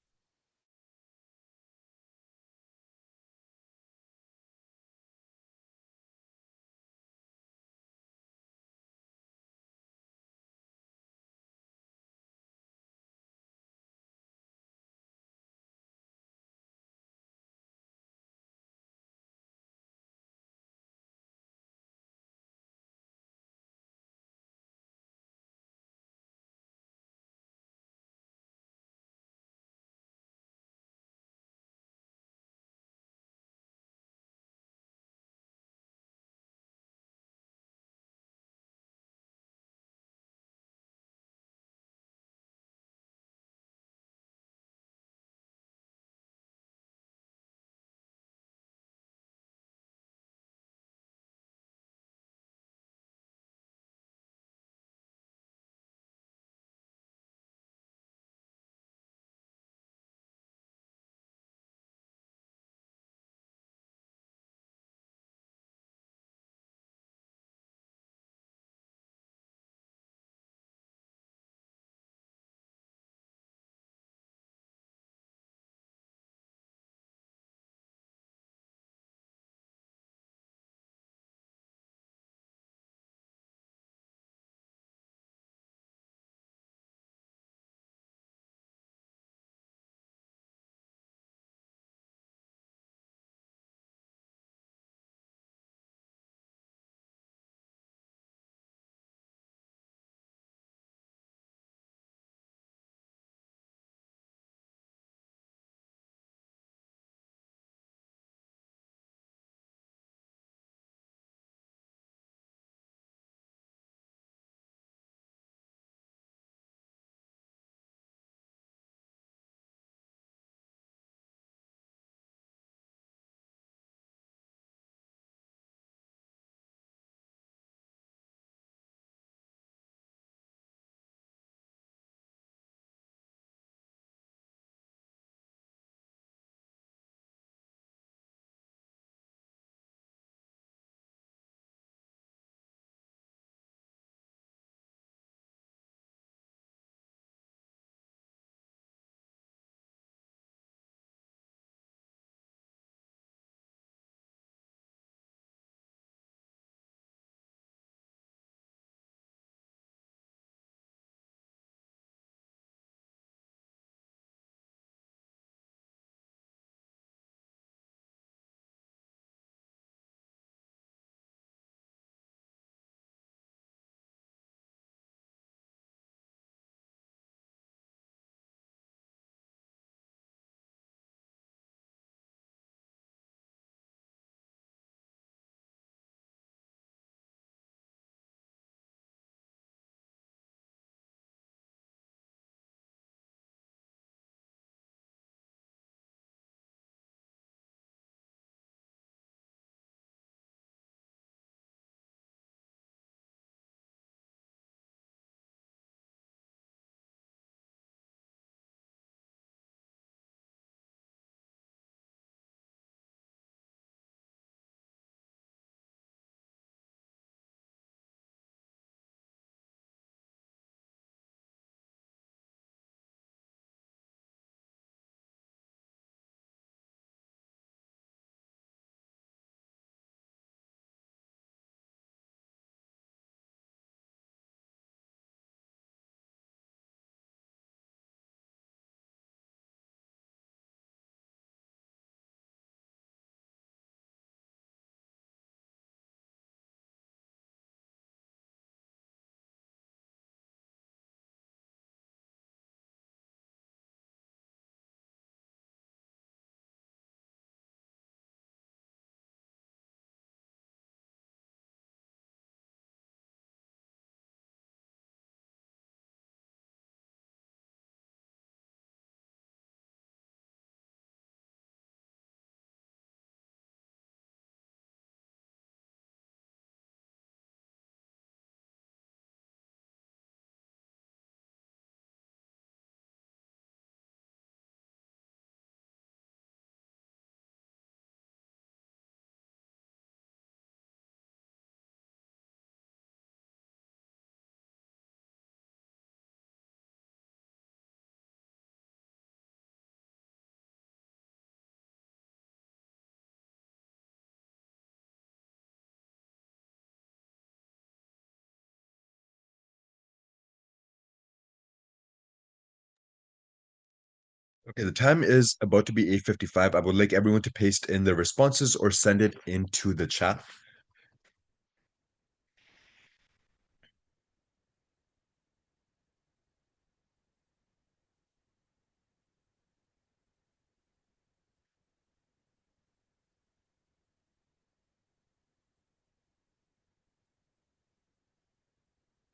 Okay, the time is about to be 8:55. I would like everyone to paste in their responses or send it into the chat.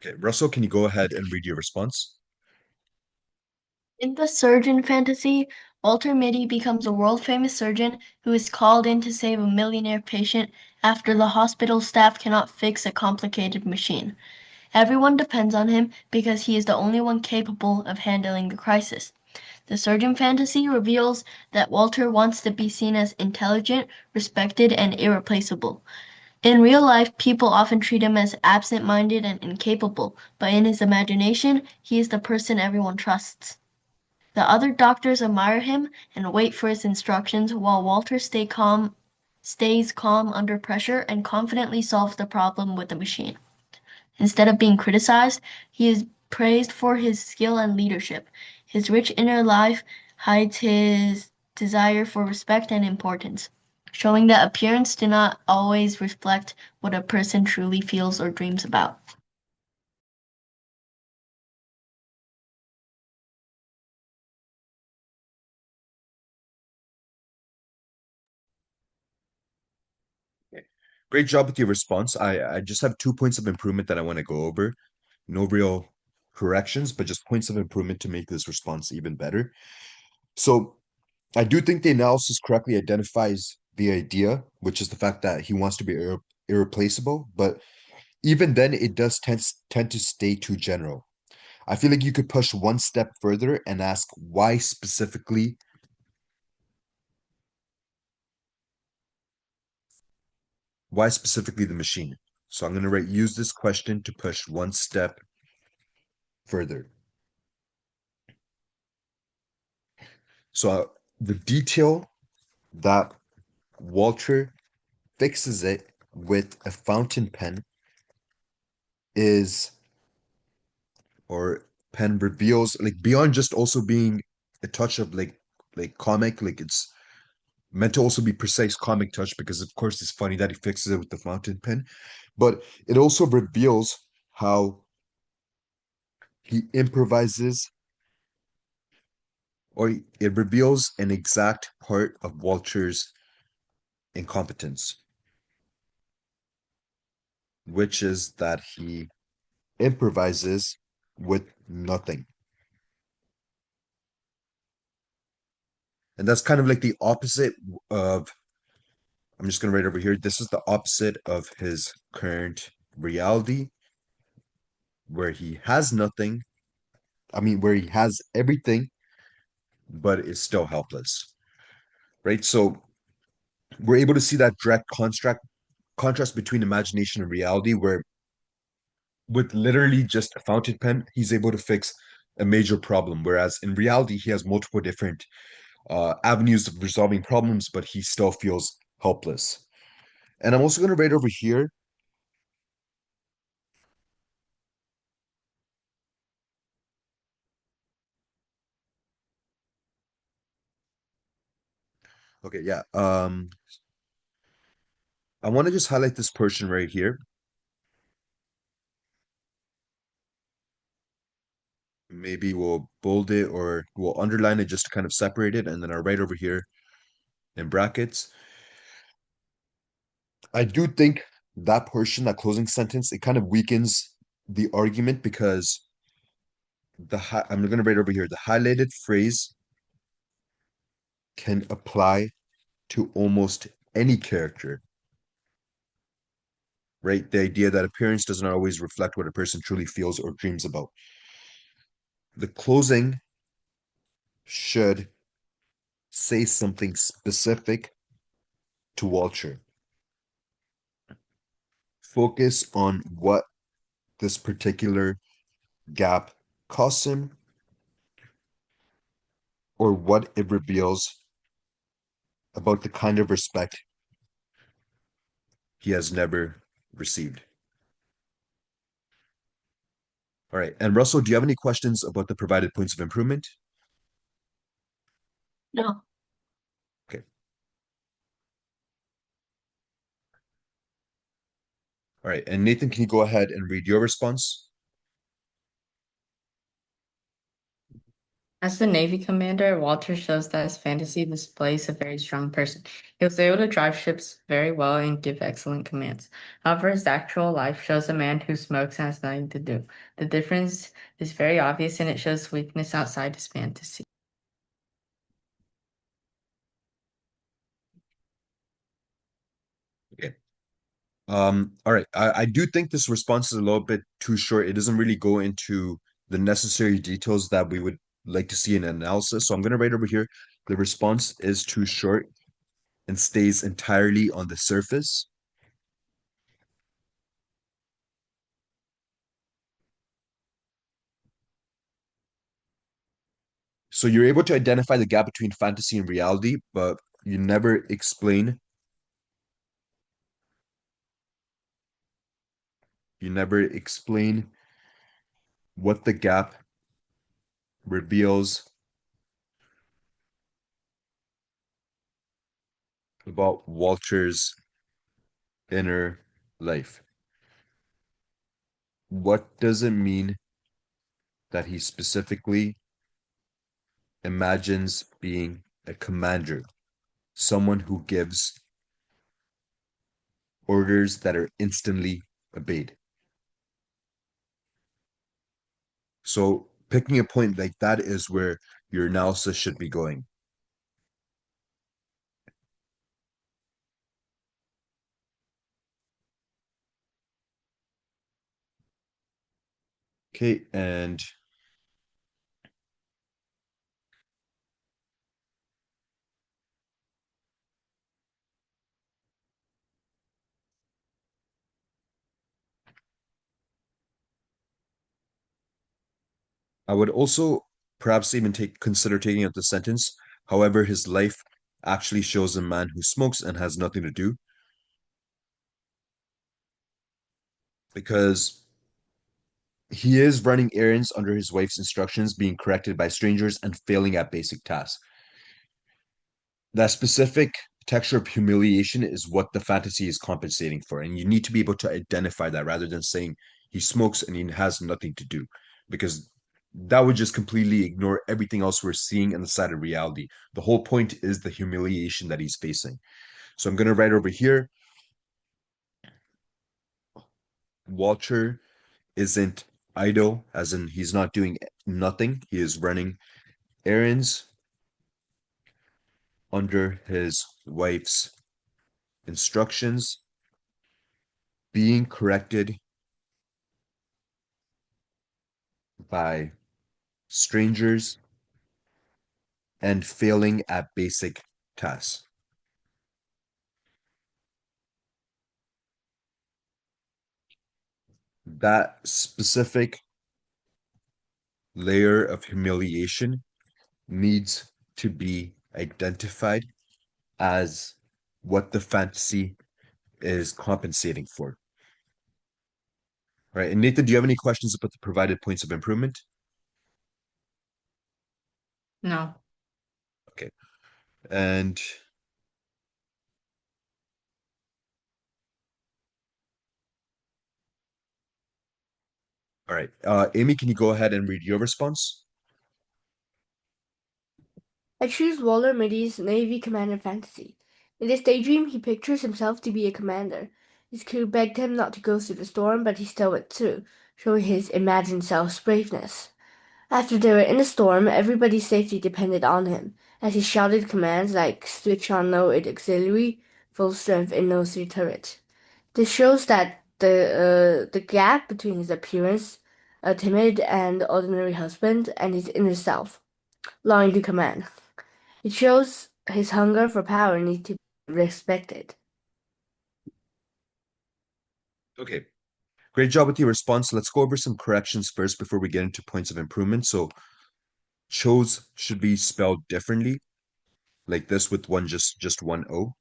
Okay, Russell, can you go ahead and read your response? In the surgeon fantasy, Walter Mitty becomes a world-famous surgeon who is called in to save a millionaire patient after the hospital staff cannot fix a complicated machine. Everyone depends on him because he is the only one capable of handling the crisis. The surgeon fantasy reveals that Walter wants to be seen as intelligent, respected, and irreplaceable. In real life, people often treat him as absent-minded and incapable, but in his imagination, he is the person everyone trusts. The other doctors admire him and wait for his instructions while Walter stays calm under pressure and confidently solves the problem with the machine. Instead of being criticized, he is praised for his skill and leadership. His rich inner life hides his desire for respect and importance, showing that appearance do not always reflect what a person truly feels or dreams about. Okay. Great job with your response. I just have 2 points of improvement that I want to go over. No real corrections, but just points of improvement to make this response even better. So I do think the analysis correctly identifies the idea, which is the fact that he wants to be irreplaceable, but even then it does tend to stay too general. I feel like you could push one step further and ask why specifically the machine. So I'm going to write use this question to push one step further. So the detail that Walter fixes it with a fountain pen is, or pen reveals, like beyond just also being a touch of like comic, like it's meant to also be precise comic touch because of course it's funny that he fixes it with the fountain pen, but it also reveals how he improvises, or it reveals an exact part of Walter's incompetence, which is that he improvises with nothing. And that's kind of like the opposite of, I'm just going to write over here, this is the opposite of his current reality, where he has nothing. I mean, where he has everything, but is still helpless, right? So we're able to see that direct contrast between imagination and reality, where with literally just a fountain pen, he's able to fix a major problem, whereas in reality, he has multiple different avenues of resolving problems, but he still feels helpless. And I'm also going to write over here. Okay, yeah. I want to just highlight this portion right here. Maybe we'll bold it or we'll underline it just to kind of separate it, and then I'll write over here in brackets. I do think that portion, that closing sentence, it kind of weakens the argument because I'm going to write over here, the highlighted phrase can apply to almost any character, right? The idea that appearance does not always reflect what a person truly feels or dreams about. The closing should say something specific to Walter. Focus on what this particular gap costs him or what it reveals about the kind of respect he has never received. All right. And Russell, do you have any questions about the provided points of improvement? No. Okay. All right. And Nathan, can you go ahead and read your response? As the Navy commander, Walter shows that his fantasy displays a very strong person. He was able to drive ships very well and give excellent commands. However, his actual life shows a man who smokes and has nothing to do. The difference is very obvious and it shows weakness outside his fantasy. Okay. All right. I do think this response is a little bit too short. It doesn't really go into the necessary details that we would like to see in analysis. So I'm going to write over here, the response is too short and stays entirely on the surface. So you're able to identify the gap between fantasy and reality, but you never explain what the gap reveals about Walter's inner life. What does it mean that he specifically imagines being a commander, someone who gives orders that are instantly obeyed? So picking a point like that is where your analysis should be going. Okay, and I would also perhaps even consider taking out the sentence. However, his life actually shows a man who smokes and has nothing to do, because he is running errands under his wife's instructions, being corrected by strangers, and failing at basic tasks. That specific texture of humiliation is what the fantasy is compensating for. And you need to be able to identify that rather than saying he smokes and he has nothing to do, because that would just completely ignore everything else we're seeing in the side of reality. The whole point is the humiliation that he's facing. So I'm going to write over here, Walter isn't idle, as in he's not doing nothing. He is running errands under his wife's instructions, being corrected by strangers, and failing at basic tasks. That specific layer of humiliation needs to be identified as what the fantasy is compensating for. All right. And Nathan, do you have any questions about the provided points of improvement? No. Okay. And all right. Amy, can you go ahead and read your response? I choose Walter Mitty's Navy commander fantasy. In this daydream, he pictures himself to be a commander. His crew begged him not to go through the storm, but he still went through, showing his imagined self's braveness. After they were in the storm, everybody's safety depended on him, as he shouted commands like switch on no auxiliary, full strength in no 3 turret. This shows that the gap between his appearance, a timid and ordinary husband, and his inner self, longing to command. It shows his hunger for power needs to be respected. Okay. Great job with your response. Let's go over some corrections first before we get into points of improvement. So chose should be spelled differently, like this, with just one O,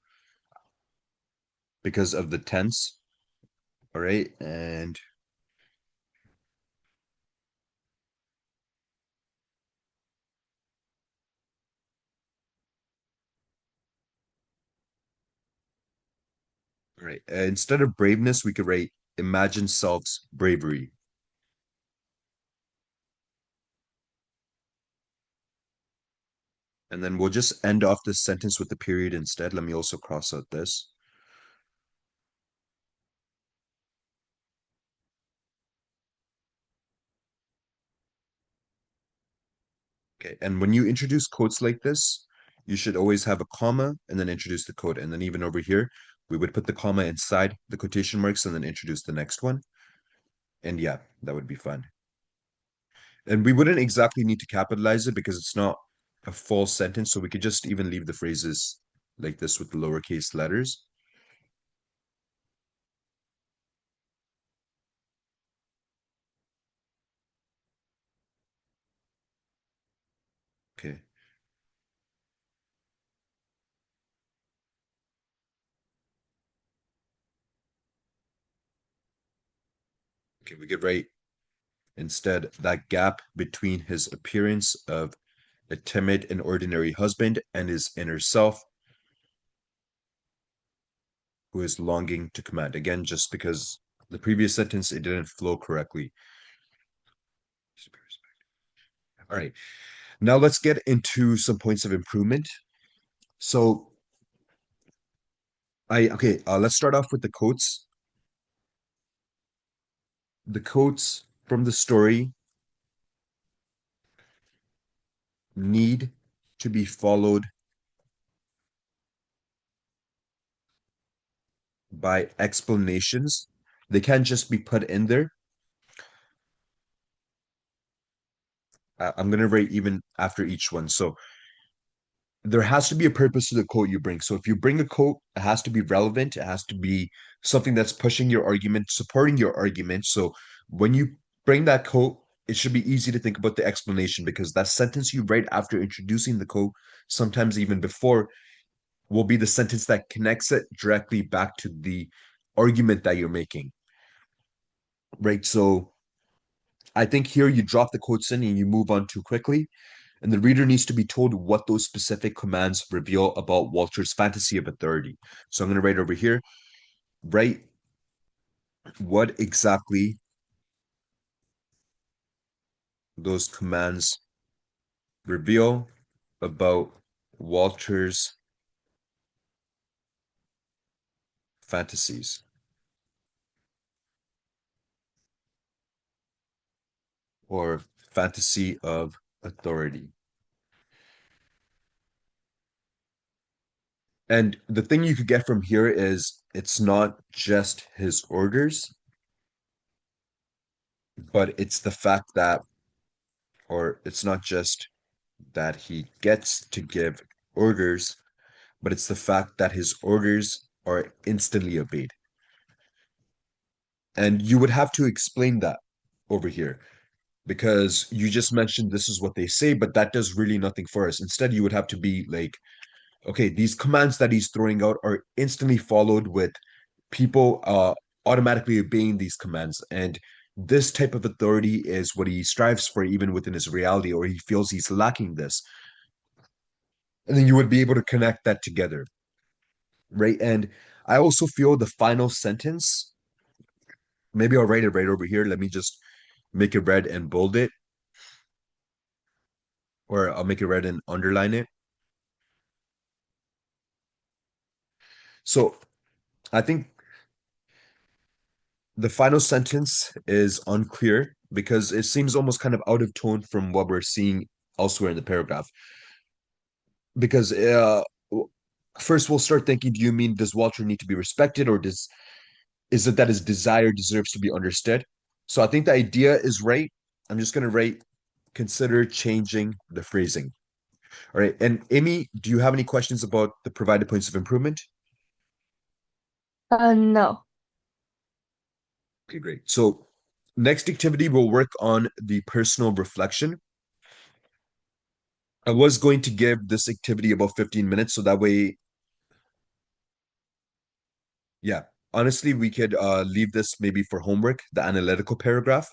because of the tense. All right. And All right. Instead of braveness, we could write imagine self's bravery. And then we'll just end off this sentence with the period instead. Let me also cross out this. Okay, and when you introduce quotes like this, you should always have a comma and then introduce the quote. And then even over here, we would put the comma inside the quotation marks and then introduce the next one. And yeah, that would be fun. And we wouldn't exactly need to capitalize it because it's not a full sentence. So we could just even leave the phrases like this with the lowercase letters. Okay. Okay, we could write instead that gap between his appearance of a timid and ordinary husband and his inner self who is longing to command. Again, just because the previous sentence, it didn't flow correctly. All right, now let's get into some points of improvement. So let's start off with the quotes. The quotes from the story need to be followed by explanations. They can't just be put in there. I'm going to rate even after each one. So there has to be a purpose to the quote you bring. So if you bring a quote, it has to be relevant. It has to be something that's pushing your argument, supporting your argument. So when you bring that quote, it should be easy to think about the explanation because that sentence you write after introducing the quote, sometimes even before, will be the sentence that connects it directly back to the argument that you're making. Right. So I think here you drop the quotes in and you move on too quickly. And the reader needs to be told what those specific commands reveal about Walter's fantasy of authority. So I'm going to write over here, write what exactly those commands reveal about Walter's fantasies or fantasy of authority. And the thing you could get from here is it's not just his orders, but it's the fact that, or it's not just that he gets to give orders, but it's the fact that his orders are instantly obeyed. And you would have to explain that over here because you just mentioned this is what they say, but that does really nothing for us. Instead, you would have to be like, okay, these commands that he's throwing out are instantly followed with people automatically obeying these commands. And this type of authority is what he strives for, even within his reality, or he feels he's lacking this. And then you would be able to connect that together. Right. And I also feel the final sentence, maybe I'll write it right over here. Let me just make it red and bold it, or I'll make it red and underline it. So I think the final sentence is unclear because it seems almost kind of out of tone from what we're seeing elsewhere in the paragraph. Because first we'll start thinking, do you mean does Walter need to be respected, or is it that his desire deserves to be understood? So I think the idea is right. I'm just going to write, consider changing the phrasing. All right. And Amy, do you have any questions about the provided points of improvement? No. Okay, great. So next activity, we'll work on the personal reflection. I was going to give this activity about 15 minutes, so that way, yeah, honestly, we could leave this maybe for homework, the analytical paragraph.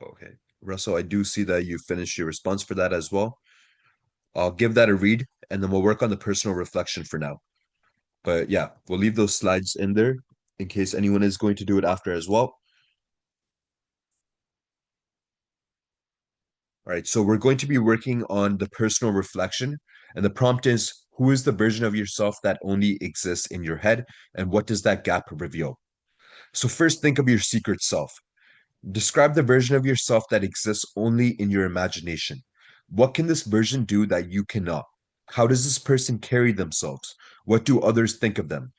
Okay. Russell, I do see that you finished your response for that as well. I'll give that a read and then we'll work on the personal reflection for now. But yeah, we'll leave those slides in there in case anyone is going to do it after as well. All right, so we're going to be working on the personal reflection, and the prompt is, who is the version of yourself that only exists in your head, and what does that gap reveal? So first, think of your secret self. Describe the version of yourself that exists only in your imagination. What can this version do that you cannot? How does this person carry themselves? What do others think of them?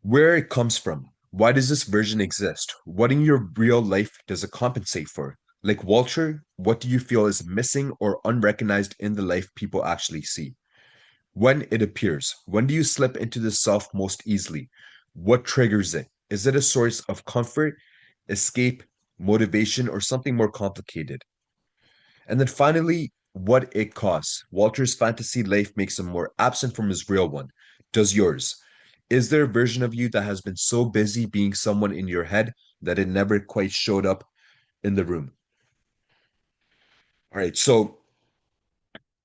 Where it comes from? Why does this version exist? What in your real life does it compensate for? Like Walter, what do you feel is missing or unrecognized in the life people actually see? When it appears, when do you slip into the self most easily? What triggers it? Is it a source of comfort, escape, motivation, or something more complicated? And then finally, what it costs. Walter's fantasy life makes him more absent from his real one. Does yours? Is there a version of you that has been so busy being someone in your head that it never quite showed up in the room? All right, so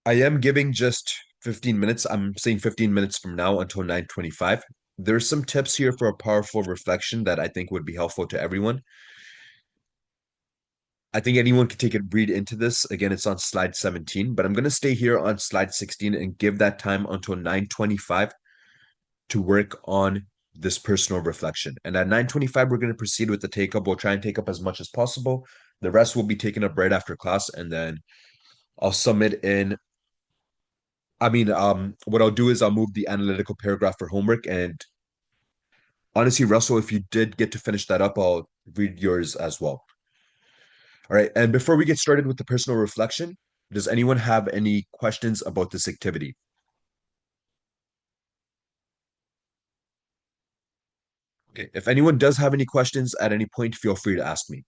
I am giving just 15 minutes. I'm saying 15 minutes from now until 9:25. There's some tips here for a powerful reflection that I think would be helpful to everyone. I think anyone can take a read into this. Again, it's on slide 17, but I'm going to stay here on slide 16 and give that time until 9:25 to work on this personal reflection. And at 9:25, we're going to proceed with the take up. We'll try and take up as much as possible. The rest will be taken up right after class, and then I'll submit in. What I'll do is I'll move the analytical paragraph for homework. And honestly, Russell, if you did get to finish that up, I'll read yours as well. All right. And before we get started with the personal reflection, does anyone have any questions about this activity? Okay. If anyone does have any questions at any point, feel free to ask me.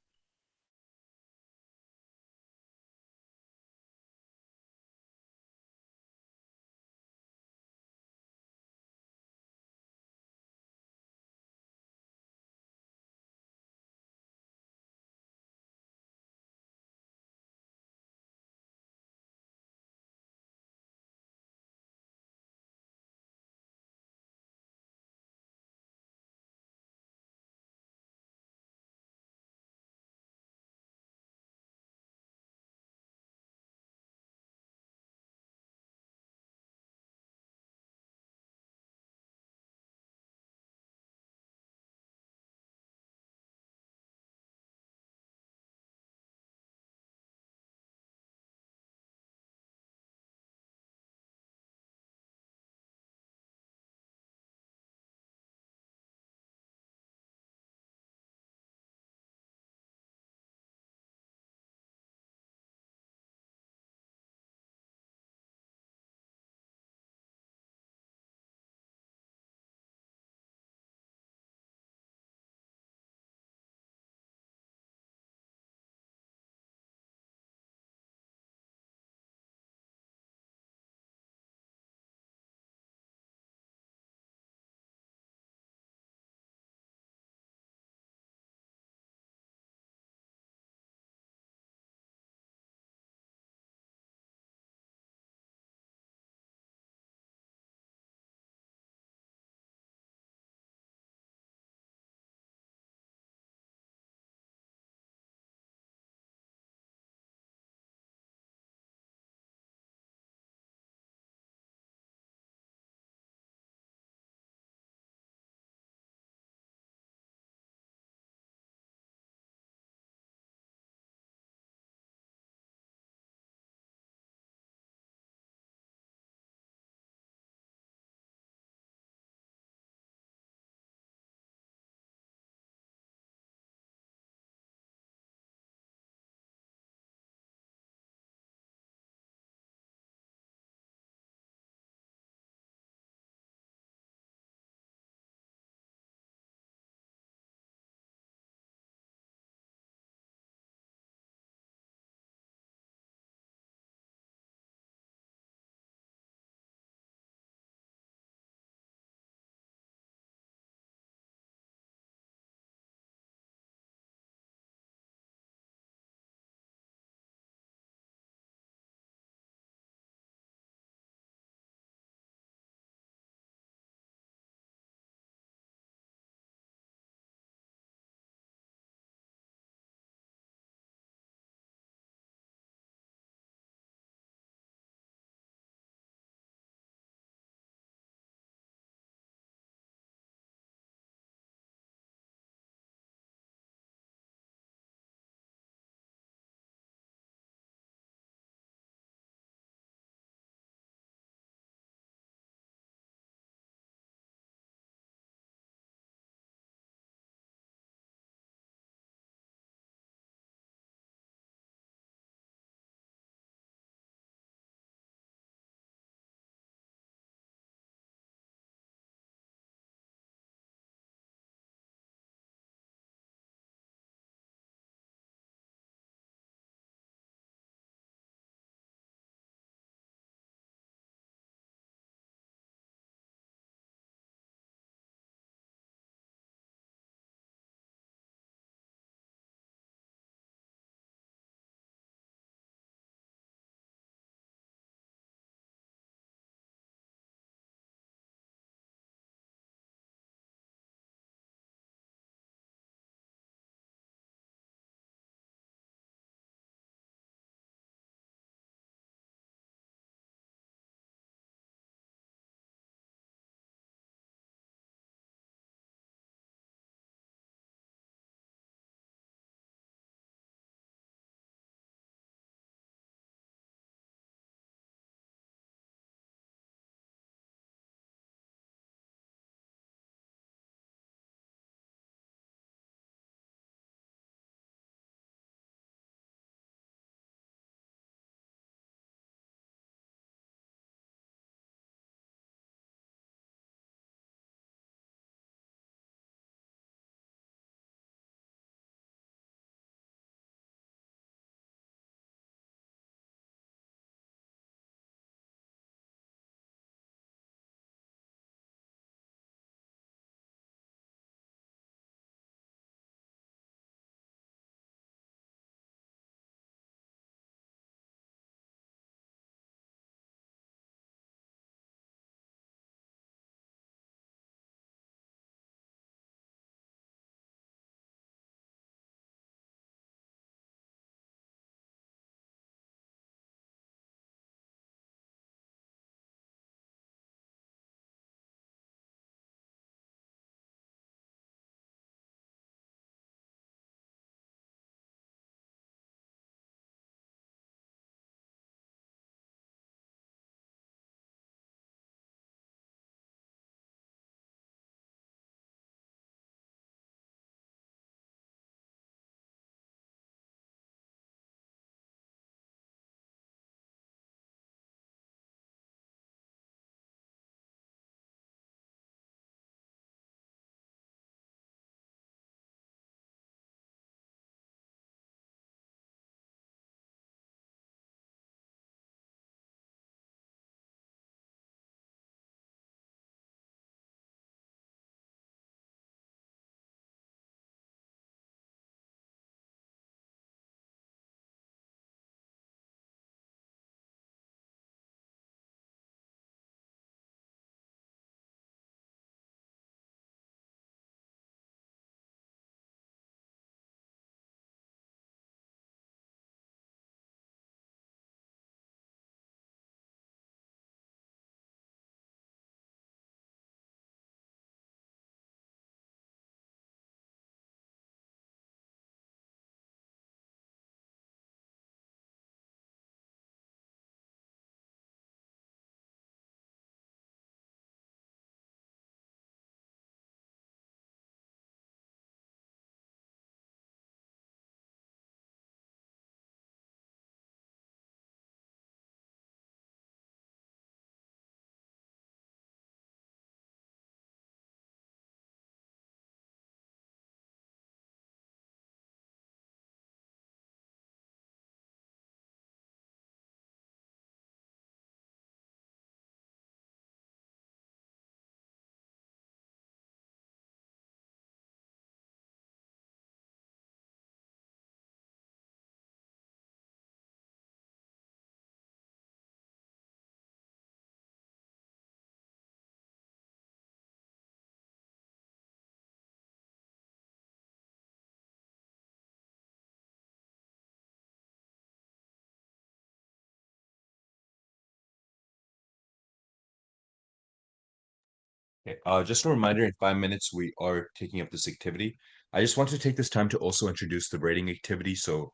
Okay, just a reminder, in 5 minutes, we are taking up this activity. I just want to take this time to also introduce the rating activity so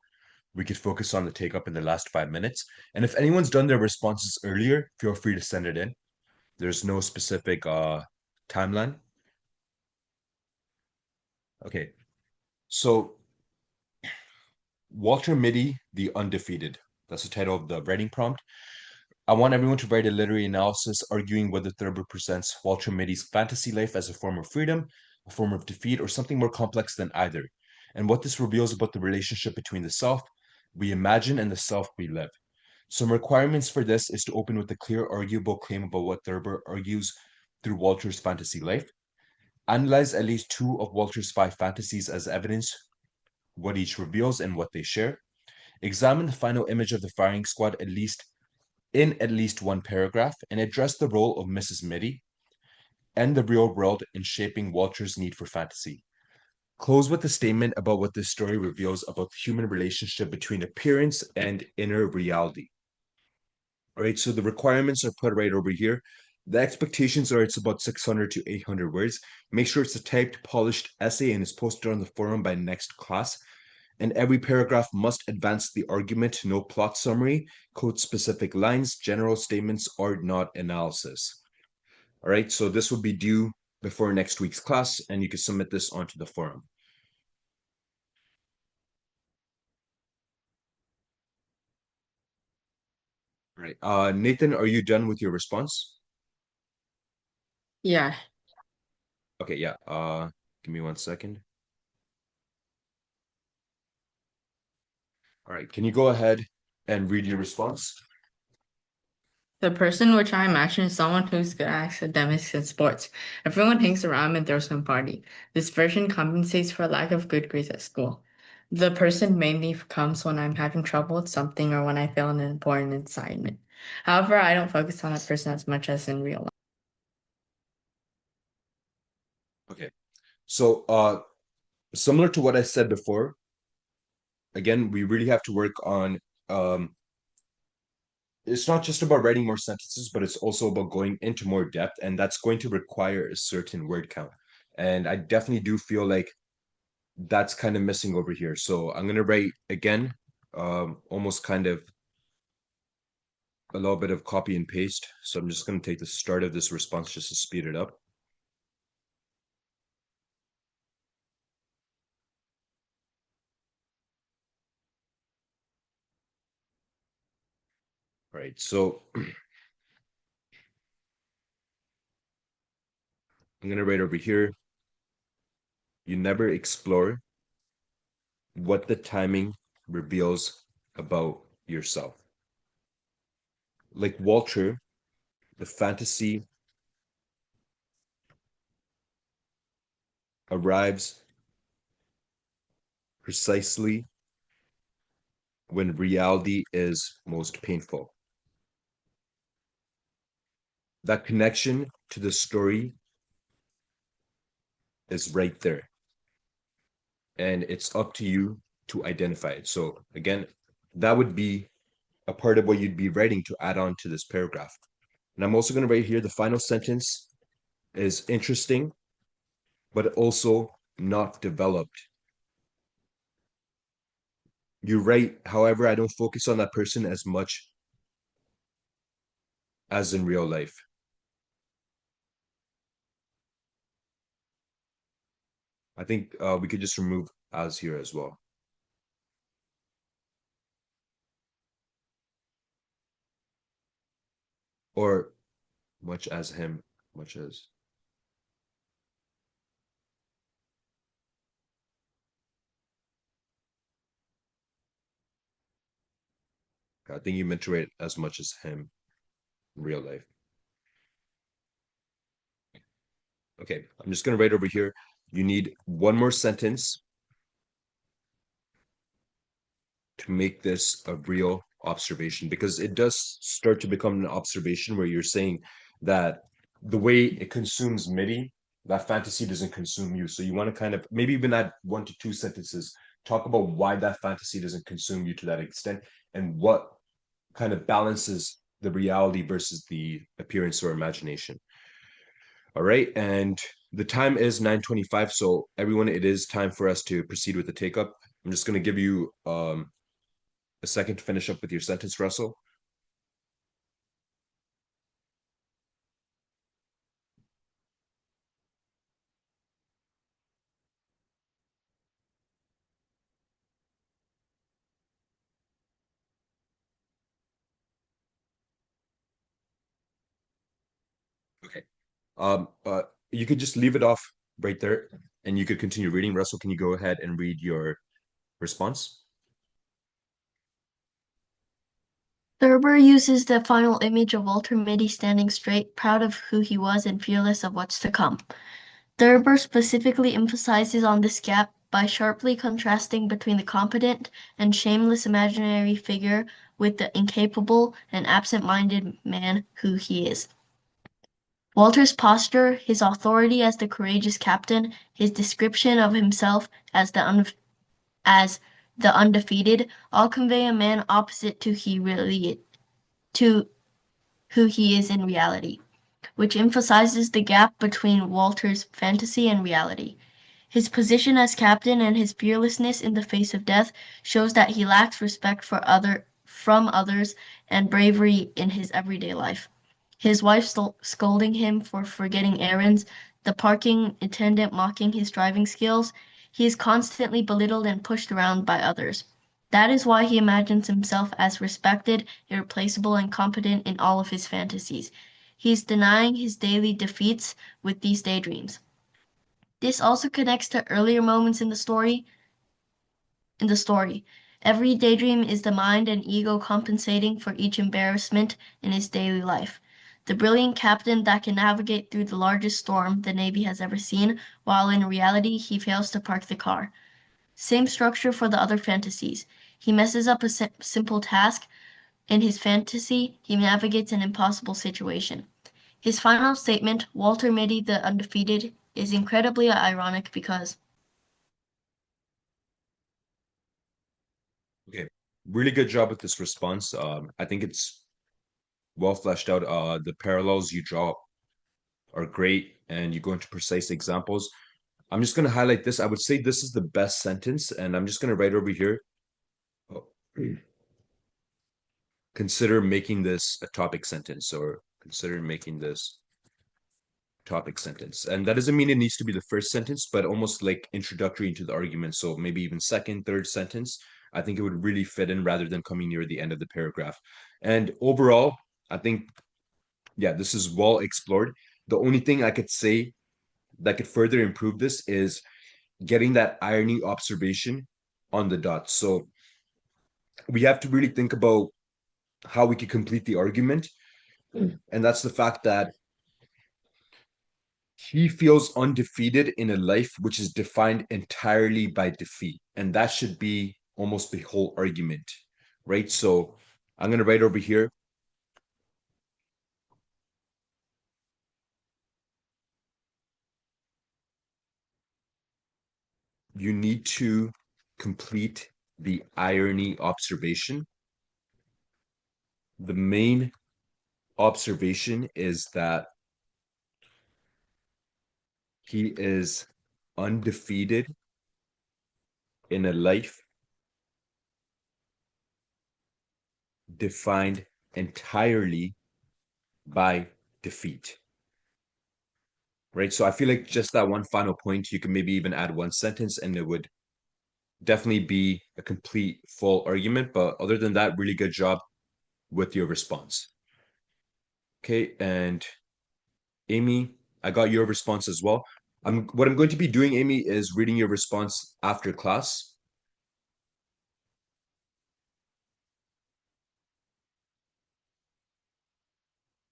we could focus on the take up in the last 5 minutes. And if anyone's done their responses earlier, feel free to send it in. There's no specific timeline. Okay, so Walter Mitty, the Undefeated. That's the title of the writing prompt. I want everyone to write a literary analysis arguing whether Thurber presents Walter Mitty's fantasy life as a form of freedom, a form of defeat, or something more complex than either, and what this reveals about the relationship between the self we imagine and the self we live. Some requirements for this is to open with a clear, arguable claim about what Thurber argues through Walter's fantasy life, analyze at least 2 of Walter's 5 fantasies as evidence, what each reveals and what they share, examine the final image of the firing squad in at least 1 paragraph, and address the role of Mrs. Mitty and the real world in shaping Walter's need for fantasy. Close with a statement about what this story reveals about the human relationship between appearance and inner reality. All right, so the requirements are put right over here. The expectations are it's about 600 to 800 words. Make sure it's a typed, polished essay and is posted on the forum by next class. And every paragraph must advance the argument, no plot summary, quote specific lines, general statements, or not analysis. All right, so this will be due before next week's class, and you can submit this onto the forum. All right, Nathan, are you done with your response? Yeah. Okay, yeah, give me 1 second. All right, can you go ahead and read your response? The person which I imagine is someone who's good at academics and sports. Everyone hangs around and throws him a party. This version compensates for lack of good grades at school. The person mainly comes when I'm having trouble with something or when I fail an important assignment. However, I don't focus on that person as much as in real life. Okay, so similar to what I said before, again, we really have to work on it's not just about writing more sentences, but it's also about going into more depth, and that's going to require a certain word count. And I definitely do feel like that's kind of missing over here. So I'm gonna write again, almost kind of a little bit of copy and paste. So I'm just gonna take the start of this response just to speed it up. All right, so I'm gonna write over here. You never explore what the timing reveals about yourself. Like Walter, the fantasy arrives precisely when reality is most painful. That connection to the story is right there. And it's up to you to identify it. So again, that would be a part of what you'd be writing to add on to this paragraph. And I'm also going to write here the final sentence is interesting, but also not developed. You write, however, I don't focus on that person as much as in real life. I think we could just remove as here as well. Or much as him, much as. I think you meant to write as much as him in real life. Okay, I'm just going to write over here. You need 1 more sentence to make this a real observation, because it does start to become an observation where you're saying that the way it consumes MIDI, that fantasy doesn't consume you. So you want to kind of maybe even add 1 to 2 sentences, talk about why that fantasy doesn't consume you to that extent and what kind of balances the reality versus the appearance or imagination. All right, and the time is 9:25, so everyone, it is time for us to proceed with the take-up. I'm just going to give you a second to finish up with your sentence, Russell. Okay. You could just leave it off right there, and you could continue reading. Russell, can you go ahead and read your response? Thurber uses the final image of Walter Mitty standing straight, proud of who he was and fearless of what's to come. Thurber specifically emphasizes on this gap by sharply contrasting between the competent and shameless imaginary figure with the incapable and absent-minded man who he is. Walter's posture, his authority as the courageous captain, his description of himself as the undefeated, all convey a man opposite to who he is in reality, which emphasizes the gap between Walter's fantasy and reality. His position as captain and his fearlessness in the face of death shows that he lacks respect from others and bravery in his everyday life. His wife scolding him for forgetting errands, the parking attendant mocking his driving skills, he is constantly belittled and pushed around by others. That is why he imagines himself as respected, irreplaceable, and competent in all of his fantasies. He is denying his daily defeats with these daydreams. This also connects to earlier moments in the story. Every daydream is the mind and ego compensating for each embarrassment in his daily life. The brilliant captain that can navigate through the largest storm the Navy has ever seen, while in reality he fails to park the car. Same structure for the other fantasies. He messes up a simple task. In his fantasy, he navigates an impossible situation. His final statement, Walter Mitty the Undefeated, is incredibly ironic because Okay, really good job with this response. I think it's well fleshed out. The parallels you draw are great, and you go into precise examples. I'm just going to highlight this. I would say this is the best sentence, and I'm just going to write over here. Oh, consider making this a topic sentence, or consider making this topic sentence. And that doesn't mean it needs to be the first sentence, but almost like introductory into the argument. So maybe even second, third sentence. I think it would really fit in rather than coming near the end of the paragraph. And overall, I think, yeah, this is well explored. The only thing I could say that could further improve this is getting that irony observation on the dot. So we have to really think about how we could complete the argument. And that's the fact that he feels undefeated in a life which is defined entirely by defeat. And that should be almost the whole argument, right? So I'm going to write over here. You need to complete the irony observation. The main observation is that he is undefeated in a life defined entirely by defeat. Right. So I feel like just that one final point, you can maybe even add one sentence and it would definitely be a complete full argument. But other than that, really good job with your response. Okay. And Amy, I got your response as well. What I'm going to be doing, Amy, is reading your response after class.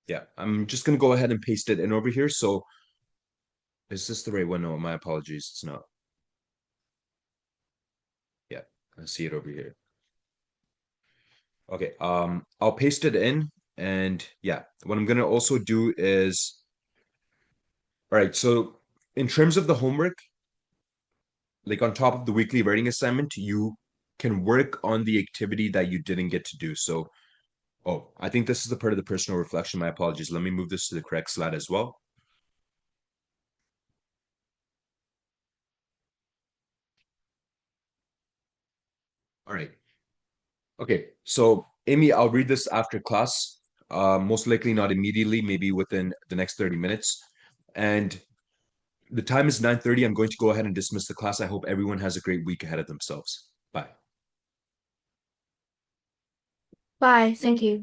Yeah, I'm just going to go ahead and paste it in over here. So is this the right one? No, my apologies. It's not. Yeah, I see it over here. Okay, I'll paste it in, and yeah, what I'm gonna also do is, all right, so in terms of the homework, like on top of the weekly writing assignment, you can work on the activity that you didn't get to do. So, oh, I think this is the part of the personal reflection. My apologies. Let me move this to the correct slide as well. All right. Okay, so Amy, I'll read this after class. Most likely not immediately, maybe within the next 30 minutes. And the time is 9:30. I'm going to go ahead and dismiss the class. I hope everyone has a great week ahead of themselves. Bye. Bye. Thank you.